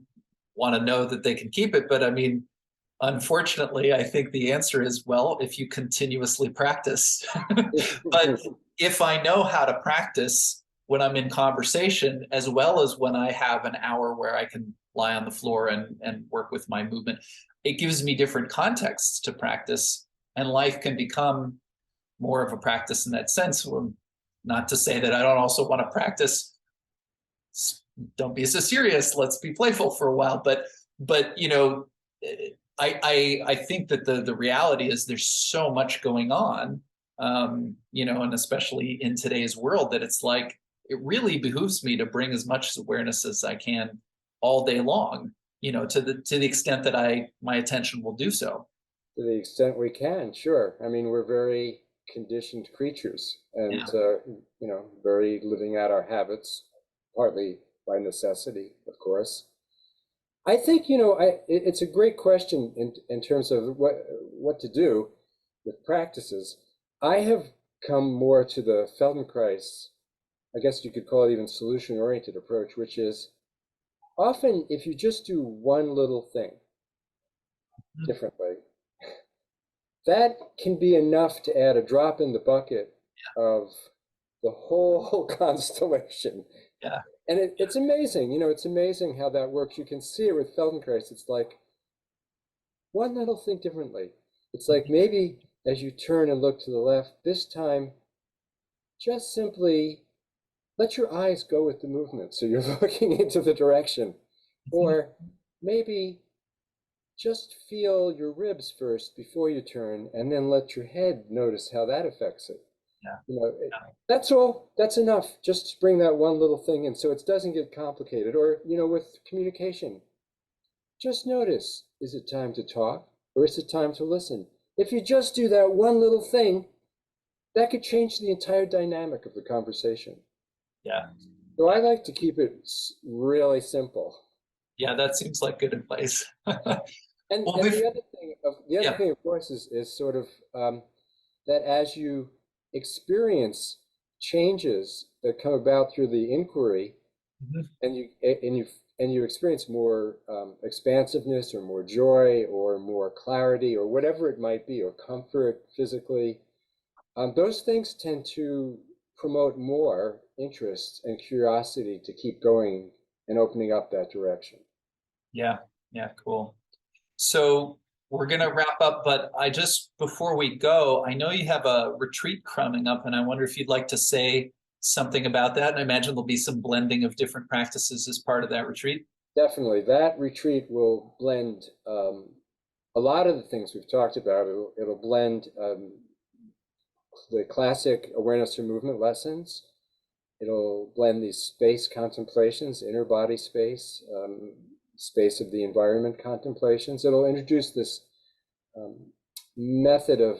want to know that they can keep it. But I mean, unfortunately, I think the answer is, well, if you continuously practice. But if I know how to practice when I'm in conversation, as well as when I have an hour where I can lie on the floor and work with my movement, it gives me different contexts to practice. And life can become more of a practice in that sense. Not to say that I don't also want to practice, don't be so serious, let's be playful for a while, but I think that the reality is there's so much going on, and especially in today's world, that it's like it really behooves me to bring as much awareness as I can all day long, to the extent that my attention will do so. To the extent we can, sure. I mean, we're very conditioned creatures and, Yeah. very living out our habits, partly by necessity, of course. I think, it's a great question in terms of what to do with practices. I have come more to the Feldenkrais, I guess you could call it even solution-oriented approach, which is often if you just do one little thing differently, that can be enough to add a drop in the bucket of the whole constellation. Yeah. And it's amazing, it's amazing how that works. You can see it with Feldenkrais. It's like one little thing differently. It's like maybe as you turn and look to the left, this time, just simply let your eyes go with the movement. So you're looking into the direction. Or maybe just feel your ribs first before you turn, and then let your head notice how that affects it. Yeah. That's all. That's enough. Just bring that one little thing in so it doesn't get complicated. Or, with communication, just notice, is it time to talk or is it time to listen? If you just do that one little thing, that could change the entire dynamic of the conversation. Yeah. So I like to keep it really simple. Yeah, that seems like good advice. And Well, the other thing, yeah. of course, is sort of that as you experience changes that come about through the inquiry, Mhm. and you experience more expansiveness or more joy or more clarity or whatever it might be, or comfort physically, those things tend to promote more interest and curiosity to keep going and opening up that direction. Yeah. Yeah. Cool. So we're going to wrap up, but before we go, I know you have a retreat coming up, and I wonder if you'd like to say something about that. And I imagine there'll be some blending of different practices as part of that retreat. Definitely, that retreat will blend a lot of the things we've talked about. It'll blend the classic awareness or movement lessons. It'll blend these space contemplations, inner body space, space of the environment contemplations. It'll introduce this um, method of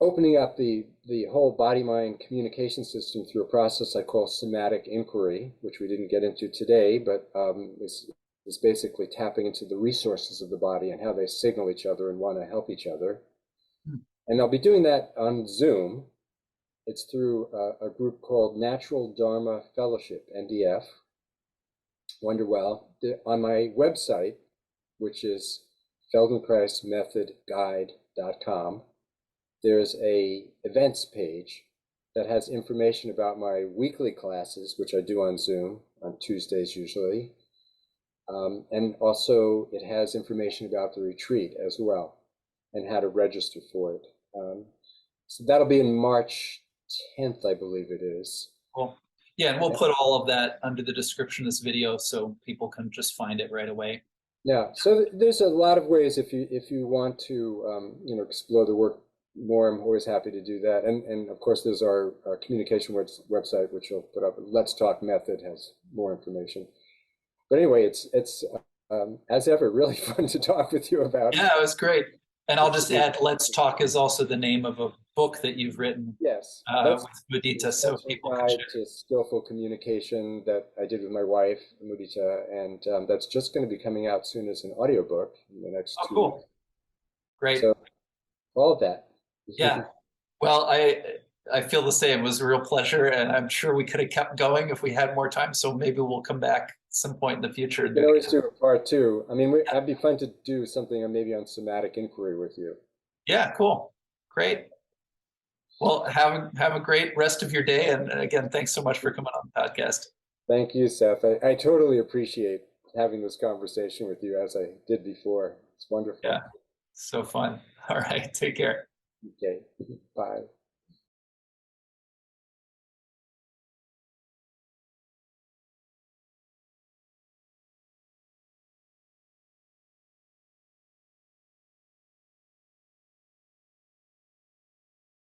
opening up the whole body-mind communication system through a process I call somatic inquiry, which we didn't get into today, but is basically tapping into the resources of the body and how they signal each other and want to help each other. Hmm. And I'll be doing that on Zoom. It's through a group called Natural Dharma Fellowship, NDF. Wonderwell. On my website, which is feldenkrais-method-guide.com, there's a events page that has information about my weekly classes, which I do on Zoom on Tuesdays usually. And also it has information about the retreat as well and how to register for it. So that'll be in March 10th, I believe it is. Cool. Yeah, and we'll put all of that under the description of this video so people can just find it right away. Yeah, so there's a lot of ways if you want to explore the work more. I'm always happy to do that. And of course, there's our communication website, which I'll put up. Let's Talk Method has more information. But anyway, it's as ever really fun to talk with you about. Yeah, it was great. And I'll just add, Let's Talk is also the name of a book that you've written Yes, with that's the Mudita, so essential people can guide share. to skillful communication that I did with my wife, Mudita, and that's just going to be coming out soon as an audiobook in the next Oh, 2 weeks. cool. Great. So all of that. Yeah. Well, I feel the same. It was a real pleasure, and I'm sure we could have kept going if we had more time. So maybe we'll come back some point in the future We and can do it always again. do a part two. I mean, Yeah. that'd be fun to do something maybe on somatic inquiry with you. Yeah, cool. Great. Well, have a great rest of your day. And again, thanks so much for coming on the podcast. Thank you, Seth. I totally appreciate having this conversation with you as I did before. It's Yeah, wonderful. so fun. All right, take care. Okay, bye.